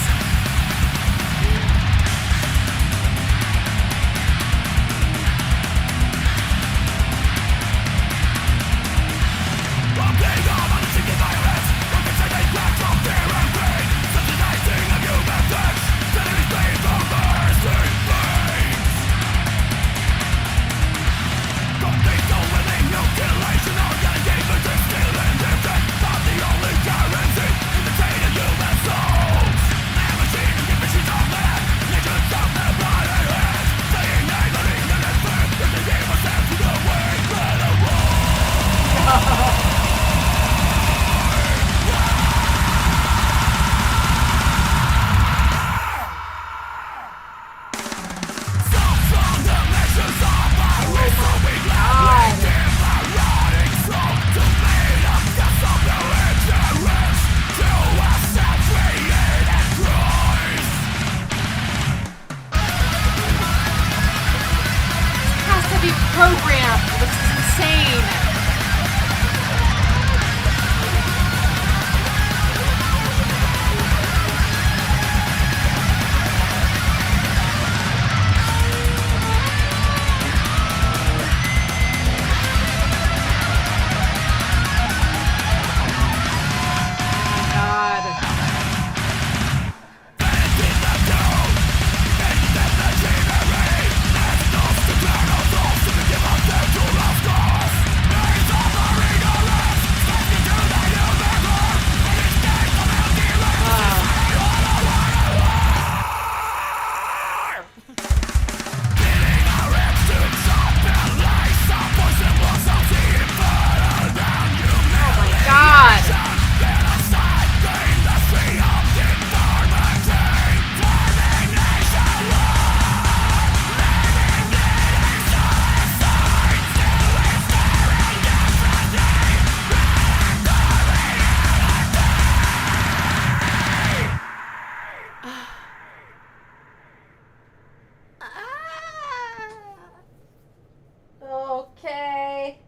Okay.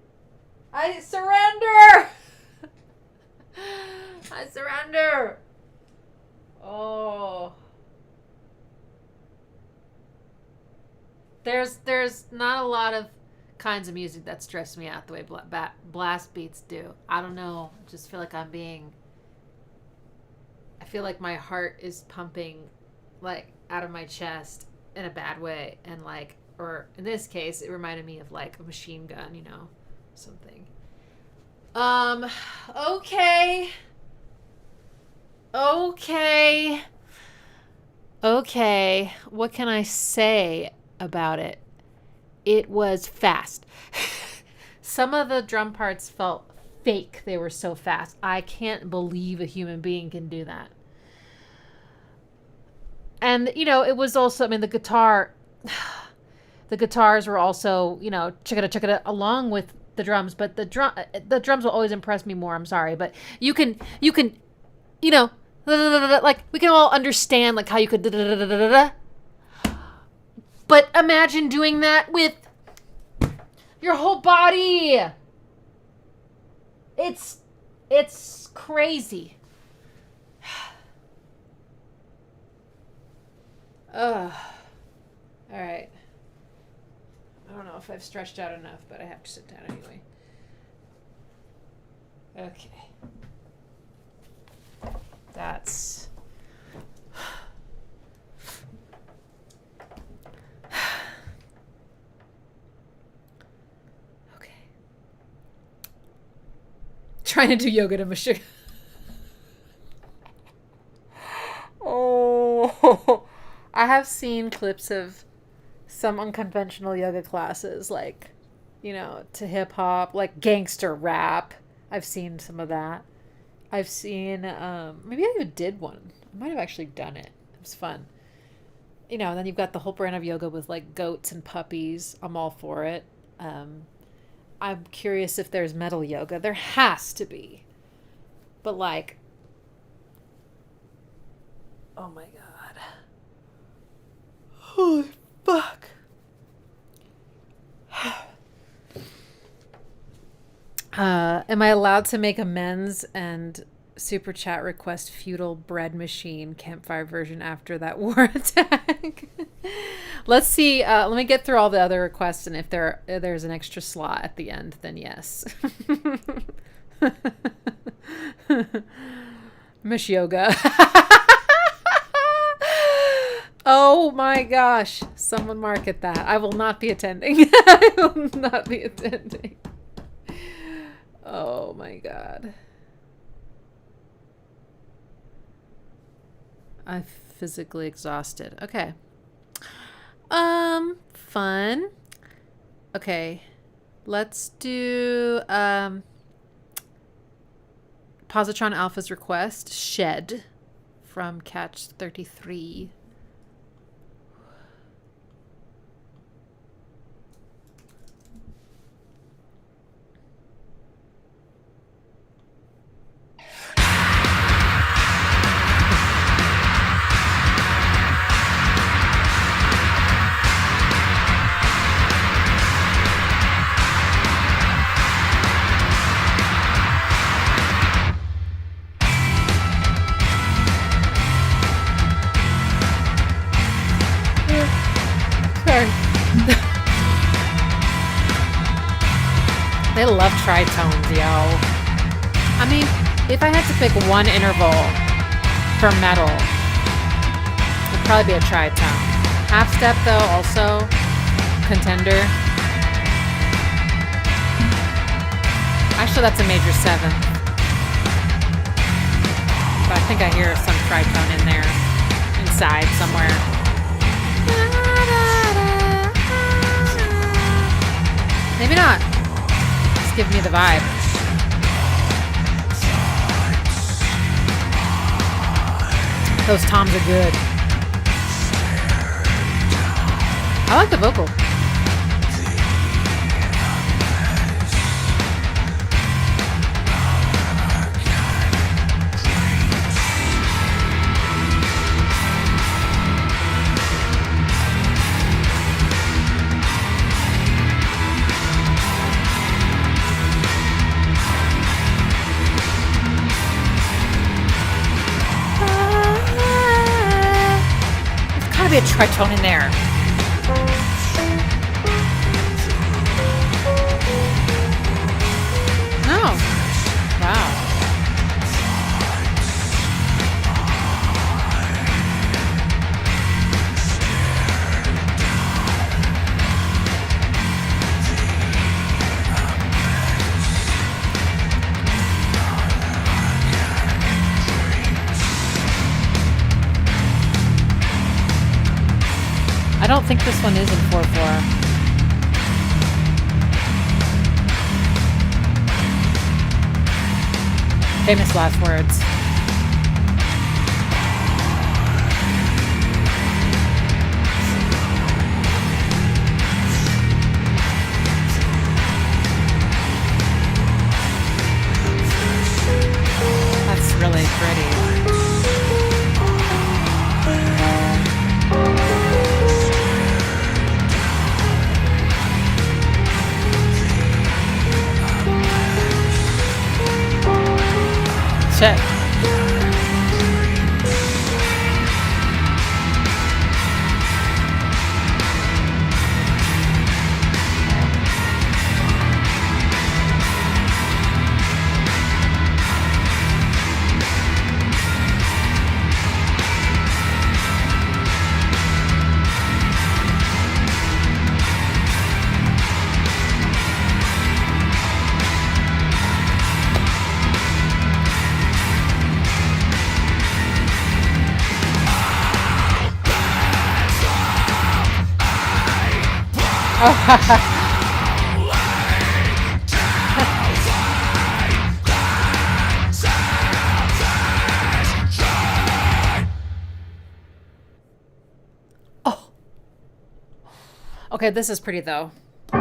I surrender. I surrender. Oh. There's not a lot of kinds of music that stress me out the way blast beats do. I don't know. I just feel like I feel like my heart is pumping like out of my chest in a bad way, and like, or in this case, it reminded me of like a machine gun, you know, something. Okay. Okay. What can I say about it? It was fast. Some of the drum parts felt fake. They were so fast. I can't believe a human being can do that. And, you know, it was also, I mean, the guitars were also, you know, chicka along with the drums, but the drums will always impress me more. I'm sorry, but you can, you know, like we can all understand like how you could, but imagine doing that with your whole body. It's crazy. Ugh. All right. I don't know if I've stretched out enough, but I have to sit down anyway. Okay. That's... Okay. Trying to do yoga to Meshuggah. Oh, I have seen clips of some unconventional yoga classes, like, you know, to hip hop, like gangster rap. I've seen some of that. I've seen, maybe I even did one. I might have actually done it. It was fun. You know, and then you've got the whole brand of yoga with like goats and puppies. I'm all for it. I'm curious if there's metal yoga. There has to be. But like, oh my God. Holy fuck. Am I allowed to make amends and super chat request Futile bread machine Campfire version after that war attack? Let's see. Let me get through all the other requests, and if there's an extra slot at the end, then yes. Meshuggah. Oh my gosh. Someone market that. I will not be attending. I will not be attending. Oh my God. I'm physically exhausted. Okay. Fun. Okay. Let's do Positron Alpha's request, Shed from Catch 33. They love tritones, yo. I mean, if I had to pick one interval for metal, it'd probably be a tritone. Half step, though, also contender. Actually, that's a major 7th. But I think I hear some tritone in there, inside somewhere. Maybe not. Give me the vibe. Those toms are good. I like the vocal. Be a tritone in there. Oh, wow. I don't think this one is in 4/4. Famous last words. That's really pretty. Shit. Oh. Okay, this is pretty though. I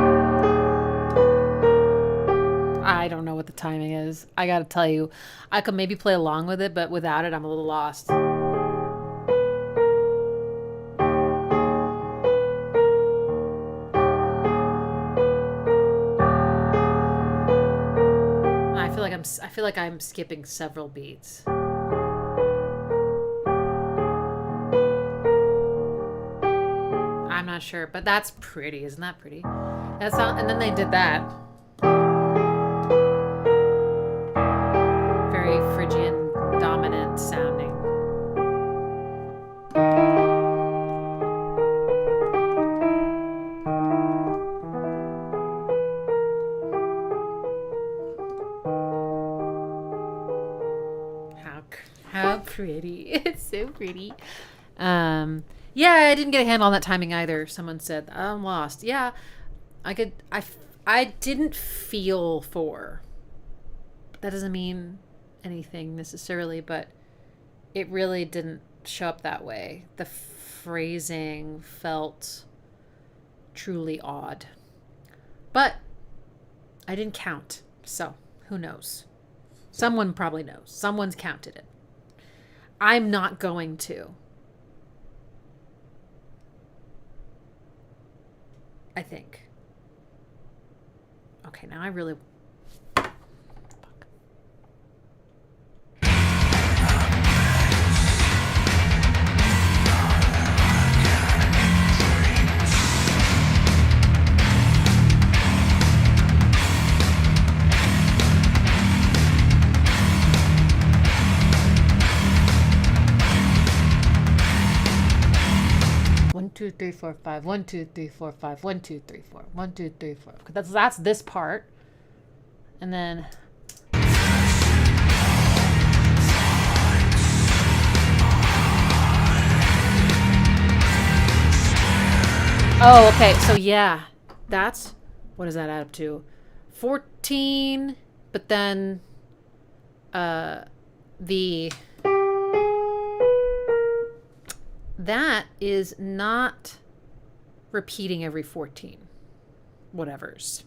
don't know what the timing is. I gotta tell you, I could maybe play along with it, but without it, I'm a little lost. I feel like I'm skipping several beats. I'm not sure, but that's pretty. Isn't that pretty? That's not, and then they did that. Very Phrygian dominant sounding. How pretty. It's so pretty. Yeah, I didn't get a handle on that timing either. Someone said, I'm lost. Yeah, I didn't feel 4. That doesn't mean anything necessarily, but it really didn't show up that way. The phrasing felt truly odd. But I didn't count, so who knows? Someone probably knows. Someone's counted it. I'm not going to. I think. Okay, now I really... Fuck. One, two, three, four, five. 1, 2, 3, 4, 5. 1, 2, 3, 4. 1, 2, 3, 4. That's this part, and then. Oh, okay. So yeah, that's what does that add up to? 14, but then the. That is not repeating every 14 whatevers.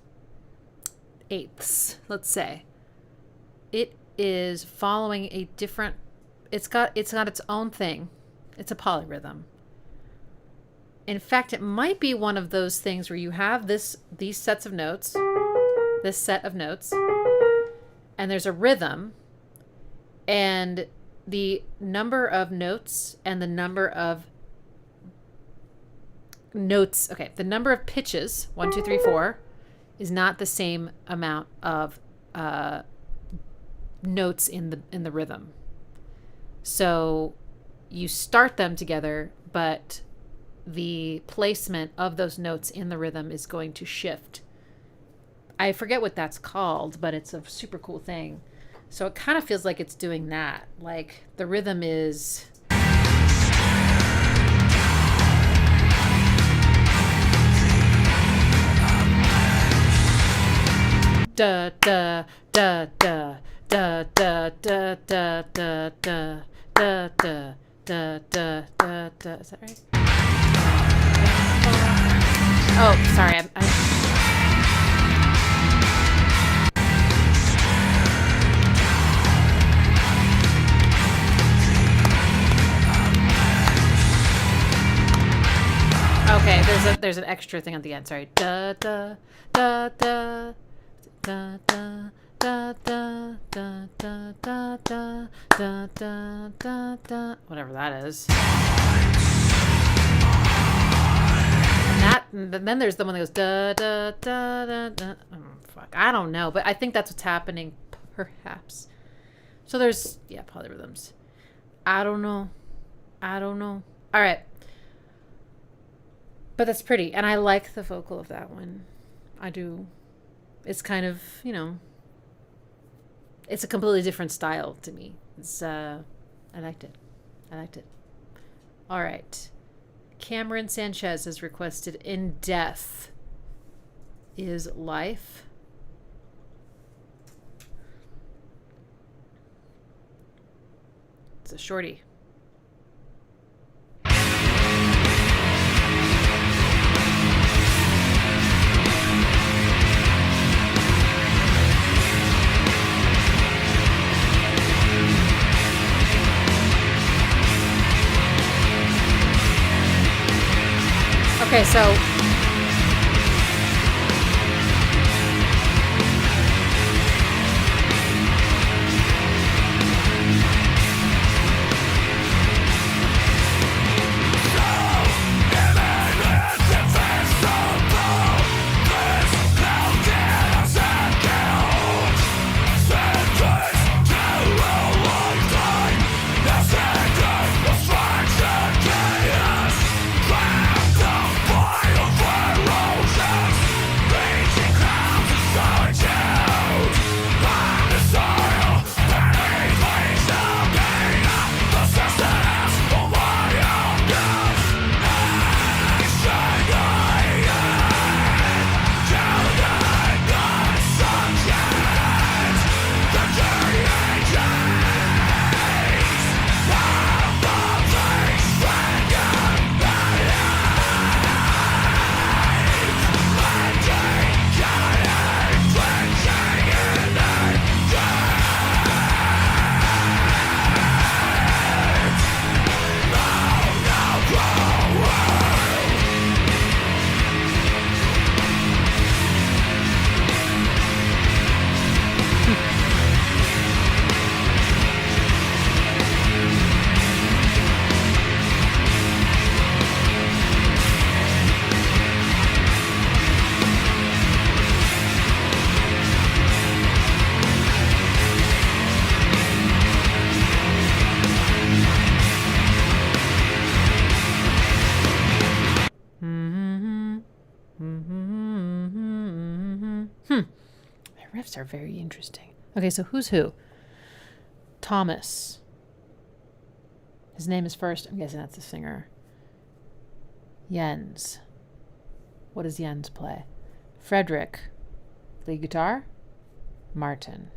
Eighths, let's say. It is following a different, it's got its own thing. It's a polyrhythm. In fact, it might be one of those things where you have these sets of notes, this set of notes, and there's a rhythm, and the number of notes and the number of notes, okay, the number of pitches, 1, 2, 3, 4, is not the same amount of notes in the rhythm. So you start them together, but the placement of those notes in the rhythm is going to shift. I forget what that's called, but it's a super cool thing. So it kind of feels like it's doing that. Like the rhythm is. da da da da da da da da da da da da da da da. Is that right? Oh, sorry. Okay, there's an extra thing at the end. Sorry. Da da da da da da da da da da da da da da da da. Whatever that is. And then there's the one that goes da da da da da. Oh, fuck, I don't know, but I think that's what's happening, perhaps. So there's polyrhythms. I don't know. All right. But that's pretty. And I like the vocal of that one. I do. It's kind of, it's a completely different style to me. It's, I liked it. All right. Cameron Sanchez has requested In Death Is Life. It's a shorty. Okay, so riffs are very interesting. Okay, so who's who? Thomas. His name is first. I'm guessing that's the singer. Jens. What does Jens play? Frederick. Lead guitar. Martin.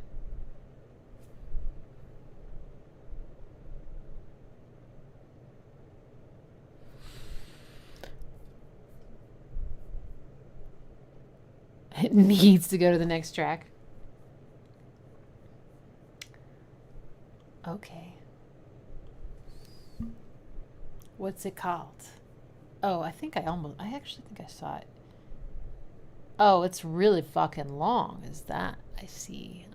It needs to go to the next track. Okay. What's it called? Oh, I actually think I saw it. Oh, it's really fucking long. Is that? I see.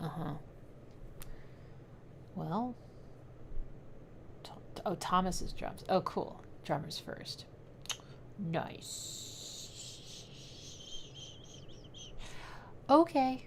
Well. Thomas's drums. Oh, cool. Drummers first. Nice. Okay.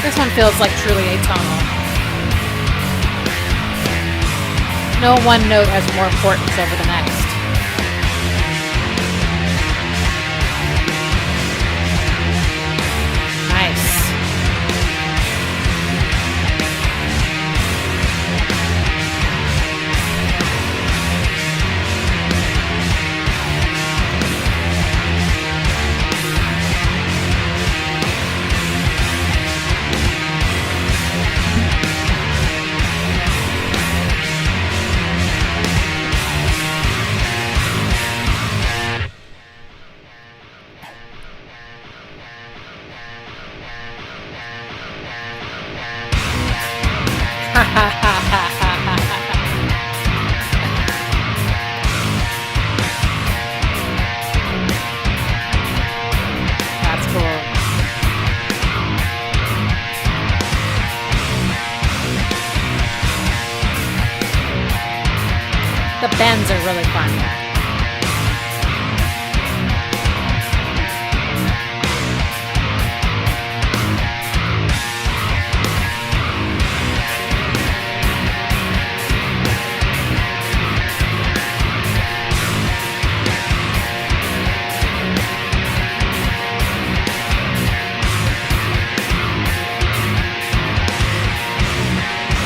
This one feels like truly atonal. No one note has more importance over the next. Nice. That's cool. The bends are really fun.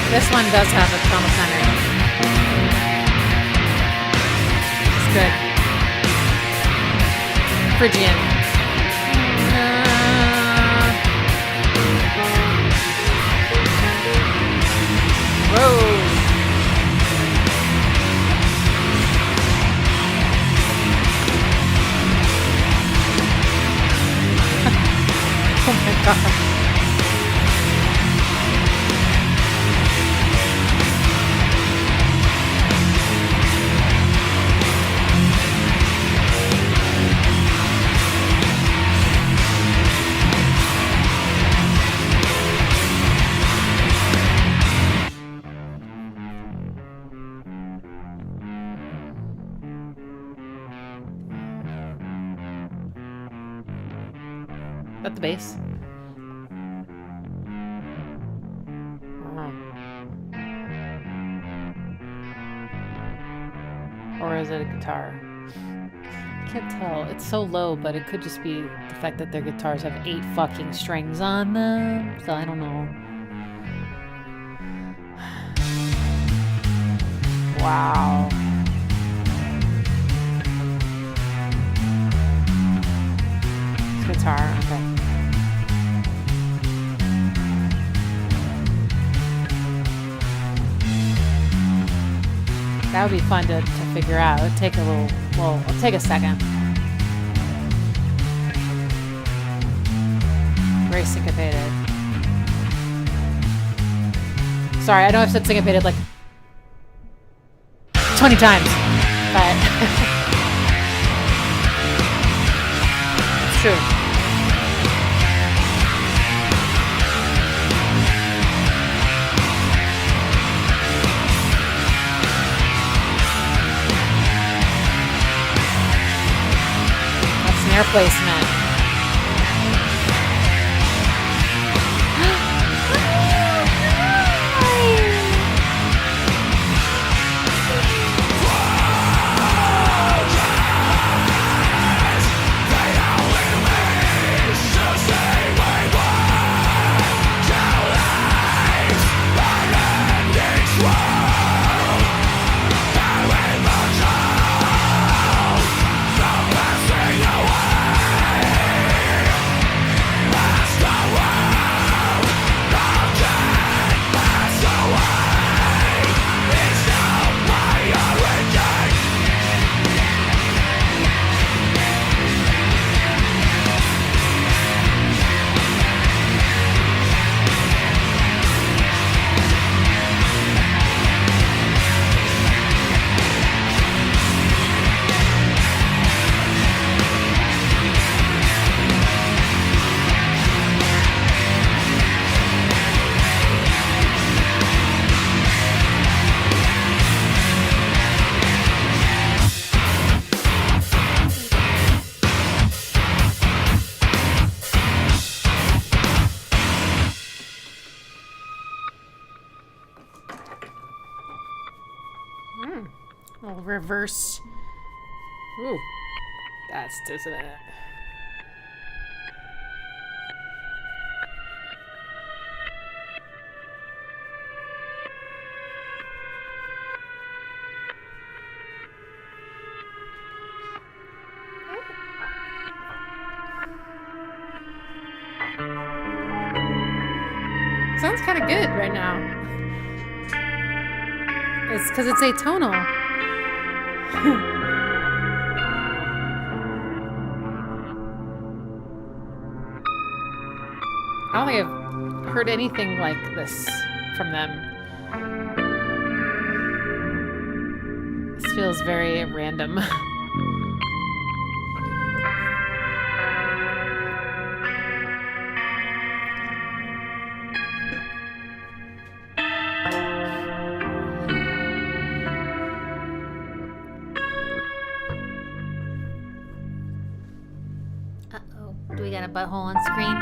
This one does have a trauma center. It's good. Phrygian. Whoa. Oh my god. At the base. Or is it a guitar? I can't tell. It's so low, but it could just be the fact that their guitars have 8 fucking strings on them. So I don't know. Wow. Guitar, okay. That would be fun to figure out. It would take a little, well, it'll take a second. Very syncopated. Sorry, I know I've said syncopated like 20 times, but it's true. Snare placement. Little reverse. Ooh. That's dissonant. Sounds kind of good right now. It's because it's atonal. I don't think I've heard anything like this from them. This feels very random. Uh-oh. Do we got a butthole on screen?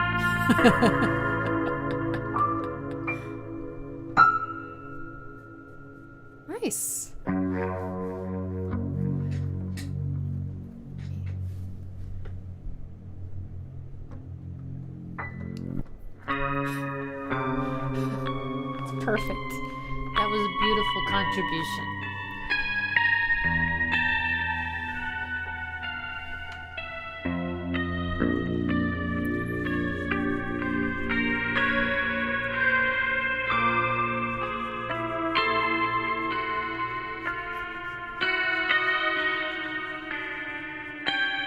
Nice. It's perfect. That was a beautiful contribution.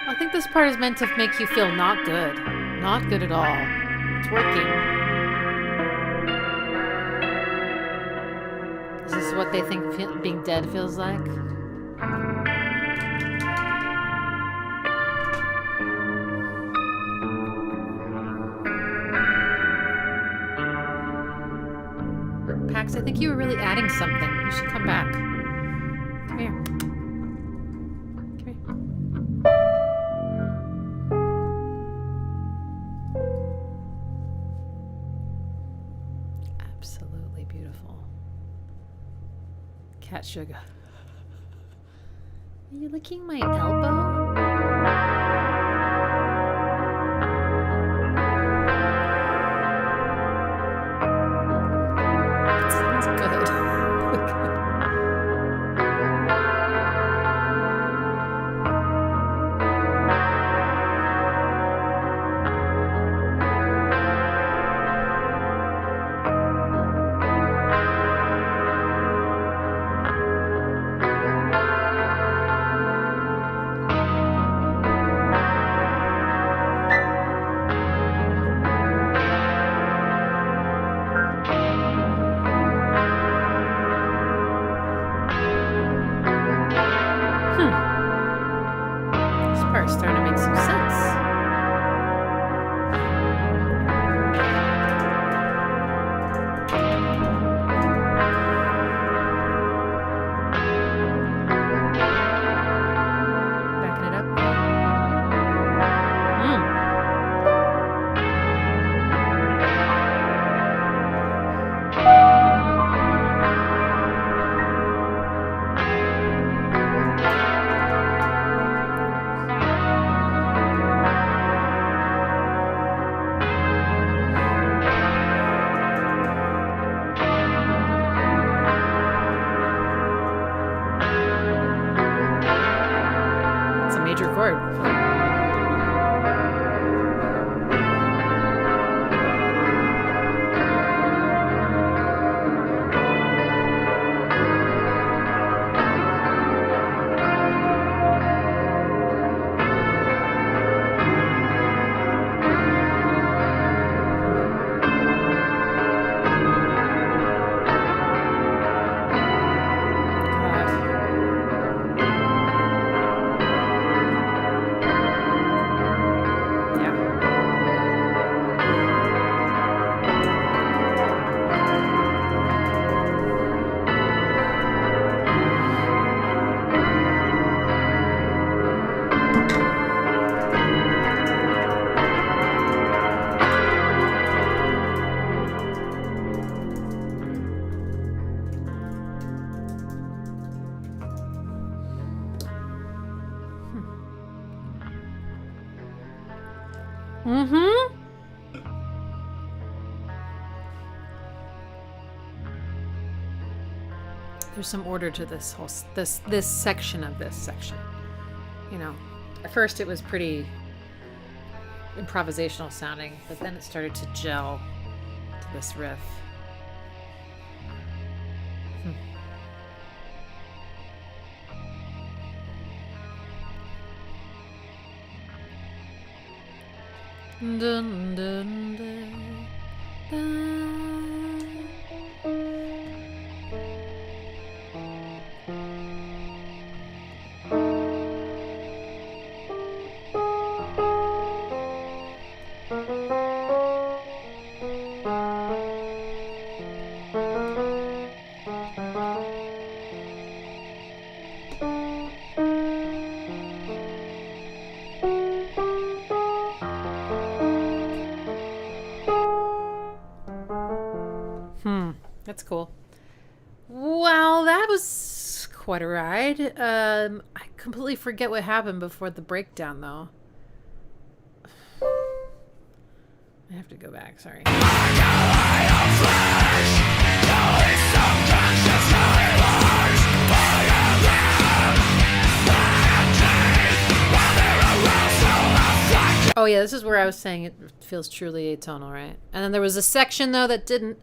I think this part is meant to make you feel not good. Not good at all. It's working. Is this what they think being dead feels like? Pax, I think you were really adding something. You should come back. Come here. Come here. Absolutely beautiful. Cat sugar. Are you licking my elbow? It sounds good. This part's starting to make some sense. Backing it up. It's a major chord. God. there's some order to this whole this section of this section. You know, at first it was pretty improvisational sounding, but then it started to gel to this riff. Dun, dun, dun, dun. That's cool. Well, that was quite a ride. I completely forget what happened before the breakdown, though. I have to go back, sorry. Oh yeah, this is where I was saying it feels truly atonal, right? And then there was a section though that didn't.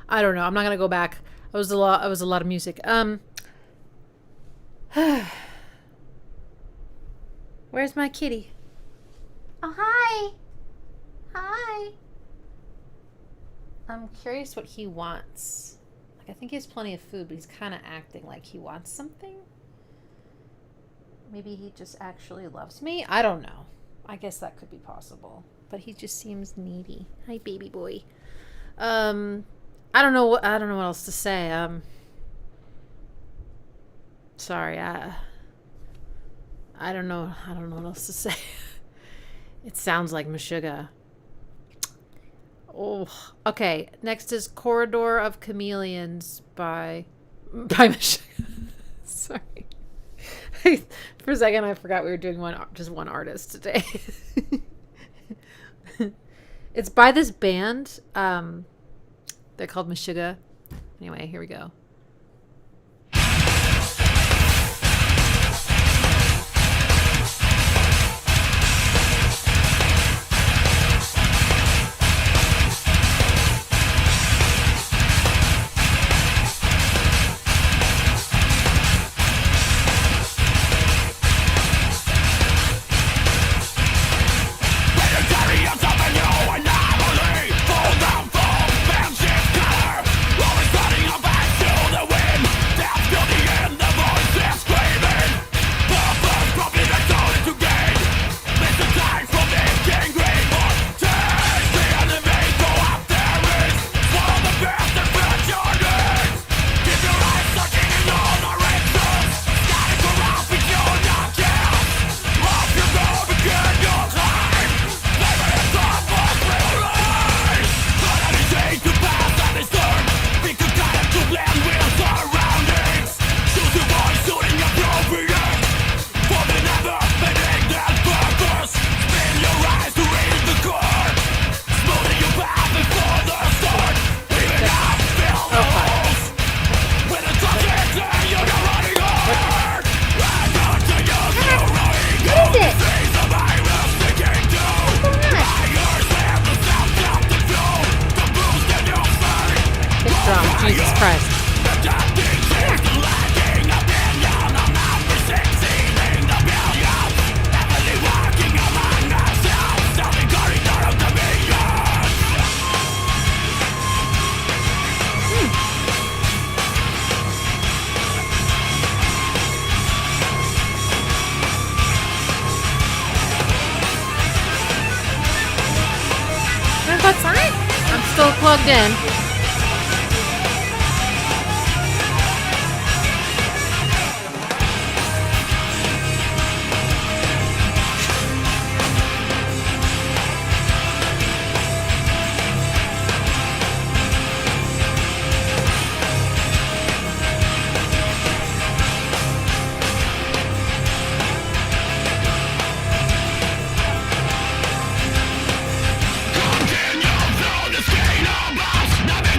I don't know. I'm not gonna go back. It was a lot. It was a lot of music. Where's my kitty? Oh, hi. Hi. I'm curious what he wants. Like, I think he has plenty of food, but he's kind of acting like he wants something. Maybe he just actually loves me. I don't know. I guess that could be possible. But he just seems needy. Hi, baby boy. I don't know what else to say. Sorry. I don't know what else to say. It sounds like Meshuggah. Oh, okay. Next is Corridor of Chameleons by Meshuggah. Sorry. For a second, I forgot we were doing just one artist today. It's by this band. They're called Meshuggah. Anyway, here we go. Jesus Christ. I'm still plugged in. Never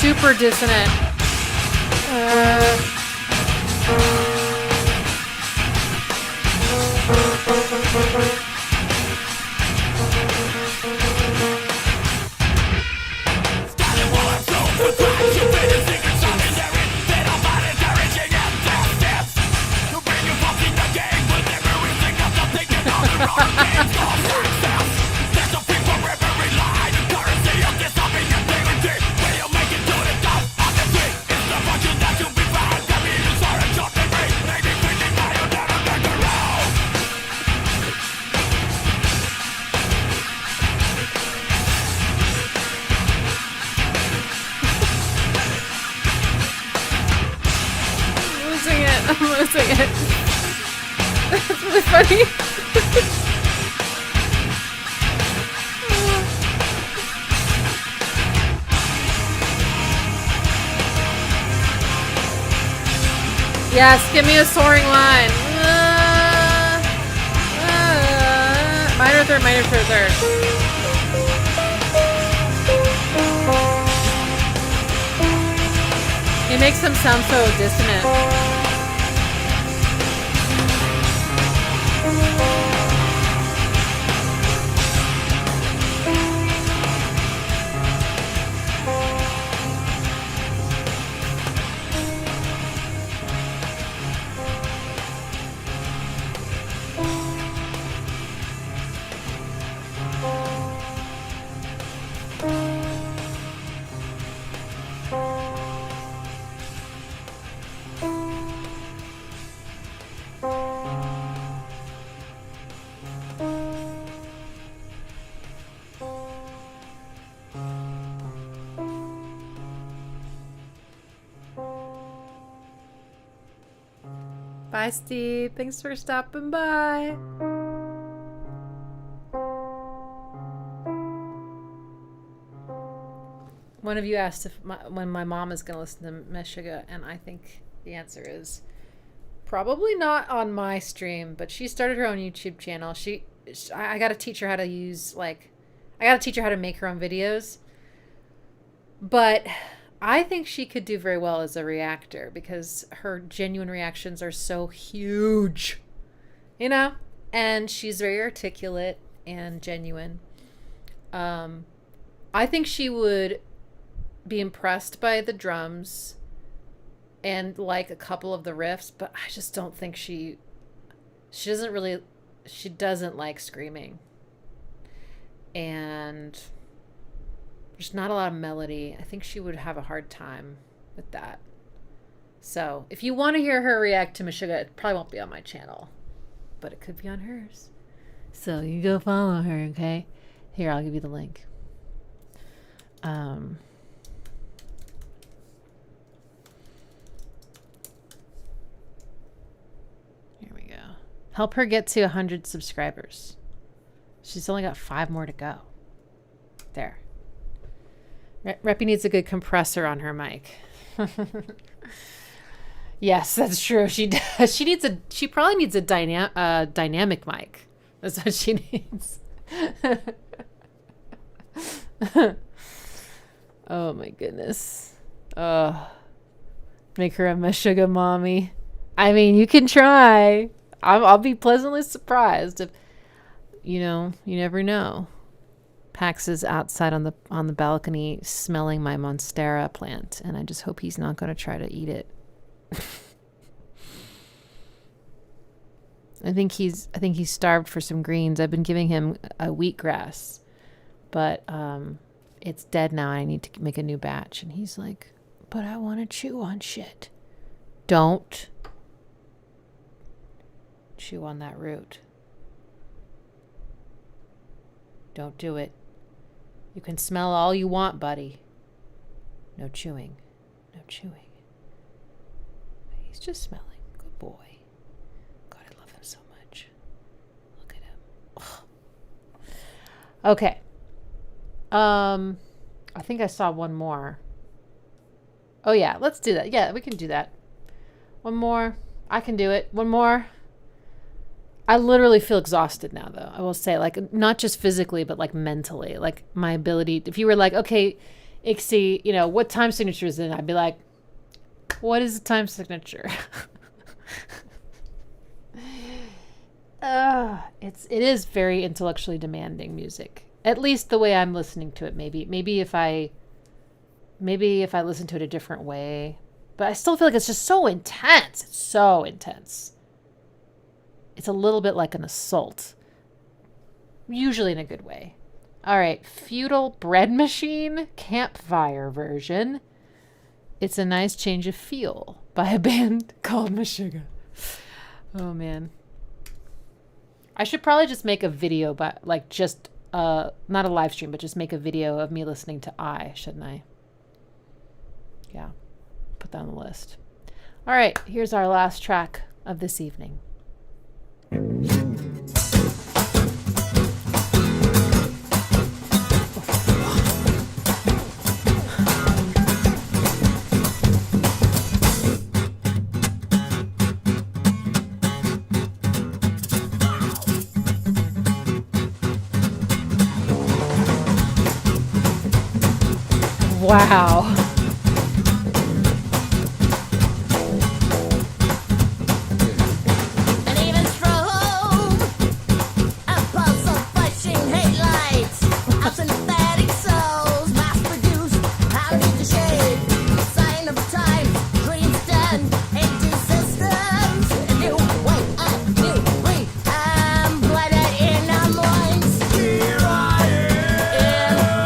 super dissonant. I'm losing it. That's really funny. Yes, give me a soaring line. Minor third, minor third, third. He makes them sound so dissonant. Bye, Steve. Thanks for stopping by. One of you asked if when my mom is going to listen to Meshuggah, and I think the answer is probably not on my stream, but she started her own YouTube channel. I got to teach her how to use, I got to teach her how to make her own videos. But I think she could do very well as a reactor because her genuine reactions are so huge, you know? And she's very articulate and genuine. I think she would be impressed by the drums and like a couple of the riffs, but I just don't think she doesn't like screaming. And there's not a lot of melody. I think she would have a hard time with that. So if you want to hear her react to Meshuggah, it probably won't be on my channel, but it could be on hers. So you go follow her, okay? Here, I'll give you the link. Here we go. Help her get to 100 subscribers. She's only got 5 more to go. There. Reppy needs a good compressor on her mic. Yes, that's true. She does. She probably needs a dynamic mic. That's what she needs. Oh my goodness. Make her a Meshuggah mommy. I mean, you can try. I'll be pleasantly surprised if, you never know. Pax is outside on the balcony smelling my monstera plant, and I just hope he's not going to try to eat it. I think he's starved for some greens. I've been giving him a wheatgrass, but it's dead now. I need to make a new batch, and he's like, "But I want to chew on shit." Don't chew on that root. Don't do it. You can smell all you want, buddy. No chewing. No chewing. He's just smelling. Good boy. God, I love him so much. Look at him. Ugh. Okay. I think I saw one more. Oh yeah, let's do that. Yeah, we can do that. One more. I can do it. One more. I literally feel exhausted now, though. I will say, not just physically, but mentally. My ability, if you were like, okay, Ixie, you know, what time signature is it? I'd be like, what is the time signature? It is very intellectually demanding music. At least the way I'm listening to it. Maybe if I listen to it a different way. But I still feel like it's just so intense. It's so intense. It's a little bit like an assault. Usually in a good way. All right, Futile Bread Machine Campfire version. It's a nice change of feel by a band called MESHUGGAH. Oh man. I should probably just make a video, but like just not a live stream, but just make a video of me listening to shouldn't I? Yeah. Put that on the list. All right, here's our last track of this evening. Wow.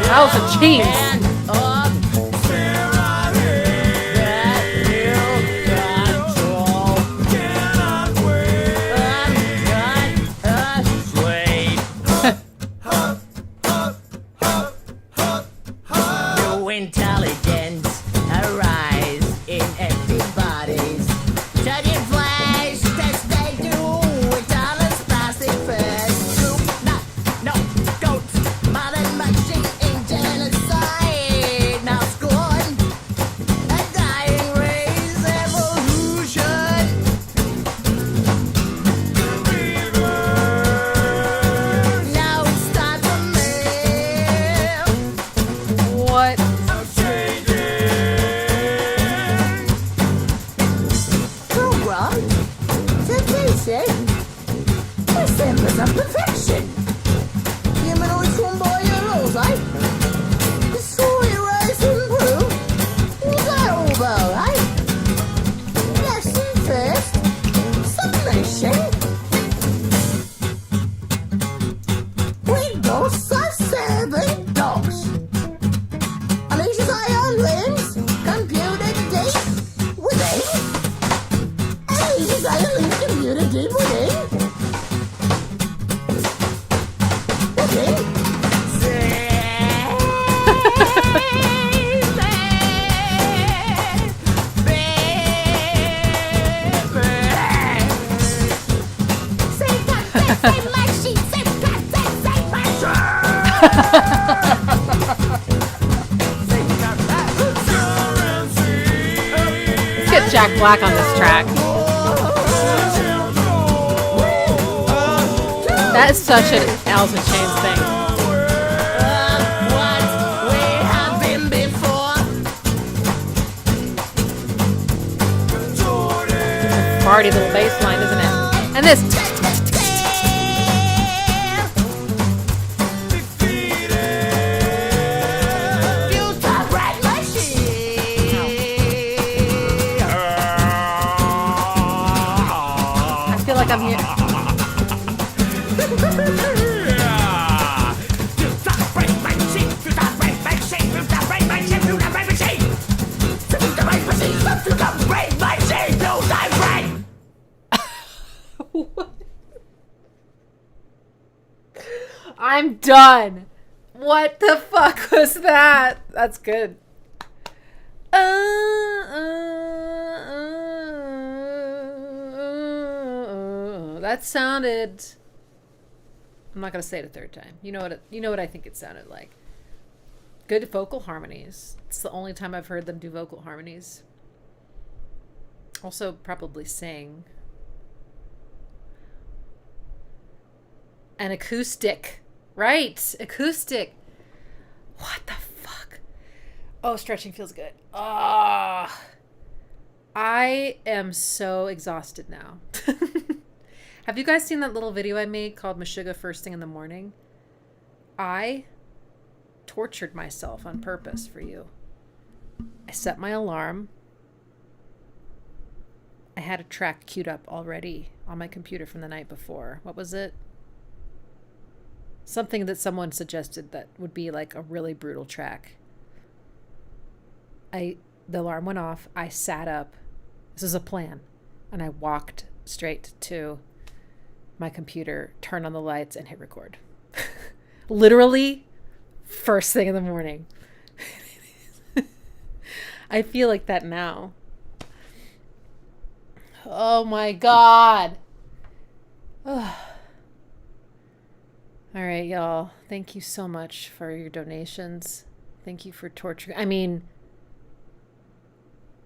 House of Cheese. Let's get Jack Black on this track. That is such an Alice in Chains thing. Party little bass line, isn't it? And this. I feel like I'm here. I'm done. What the fuck was that? That's good. That sounded. I'm not gonna say it a third time. You know what I think it sounded like. Good vocal harmonies. It's the only time I've heard them do vocal harmonies. Also, probably sing. An acoustic. Right. Acoustic. What the fuck? Oh, stretching feels good. Ah, I am so exhausted now. Have you guys seen that little video I made called Meshuggah First Thing in the Morning? I tortured myself on purpose for you. I set my alarm. I had a track queued up already on my computer from the night before. What was it? Something that someone suggested that would be like a really brutal track. The alarm went off. I sat up. This is a plan. And I walked straight to my computer, turned on the lights, and hit record. Literally, first thing in the morning. I feel like that now. Oh my God. All right, y'all. Thank you so much for your donations. Thank you for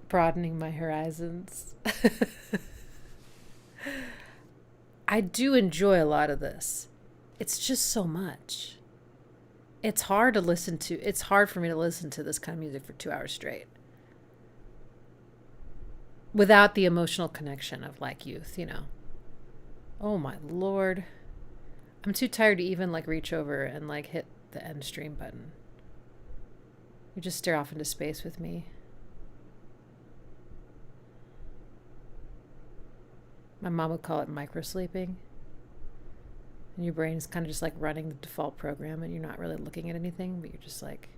broadening my horizons. I do enjoy a lot of this. It's just so much. It's hard to listen to. It's hard for me to listen to this kind of music for 2 hours straight without the emotional connection of like youth, you know. Oh my Lord. I'm too tired to even like reach over and like hit the end stream button. You just stare off into space with me. My mom would call it microsleeping. And your brain is kind of just like running the default program and you're not really looking at anything, but you're just like...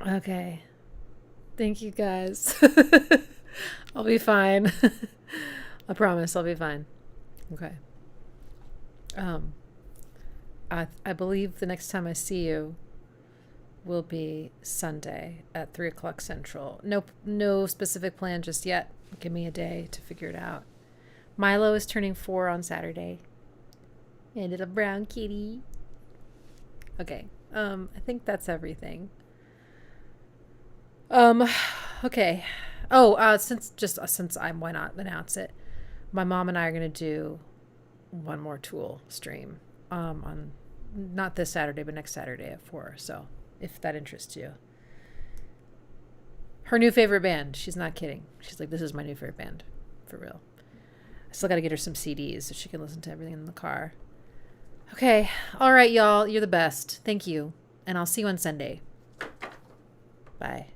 Okay. Thank you guys. I'll be fine. I promise I'll be fine. Okay. I believe the next time I see you will be Sunday at 3 o'clock Central. No specific plan just yet. Give me a day to figure it out. Milo is turning 4 on Saturday. A little brown kitty. Okay. I think that's everything. Okay. Oh, since why not announce it? My mom and I are going to do one more Tool stream, on not this Saturday, but next Saturday at 4. So if that interests you, her new favorite band. She's not kidding. She's like, this is my new favorite band for real. I still got to get her some CDs so she can listen to everything in the car. Okay. All right, y'all. You're the best. Thank you. And I'll see you on Sunday. Bye.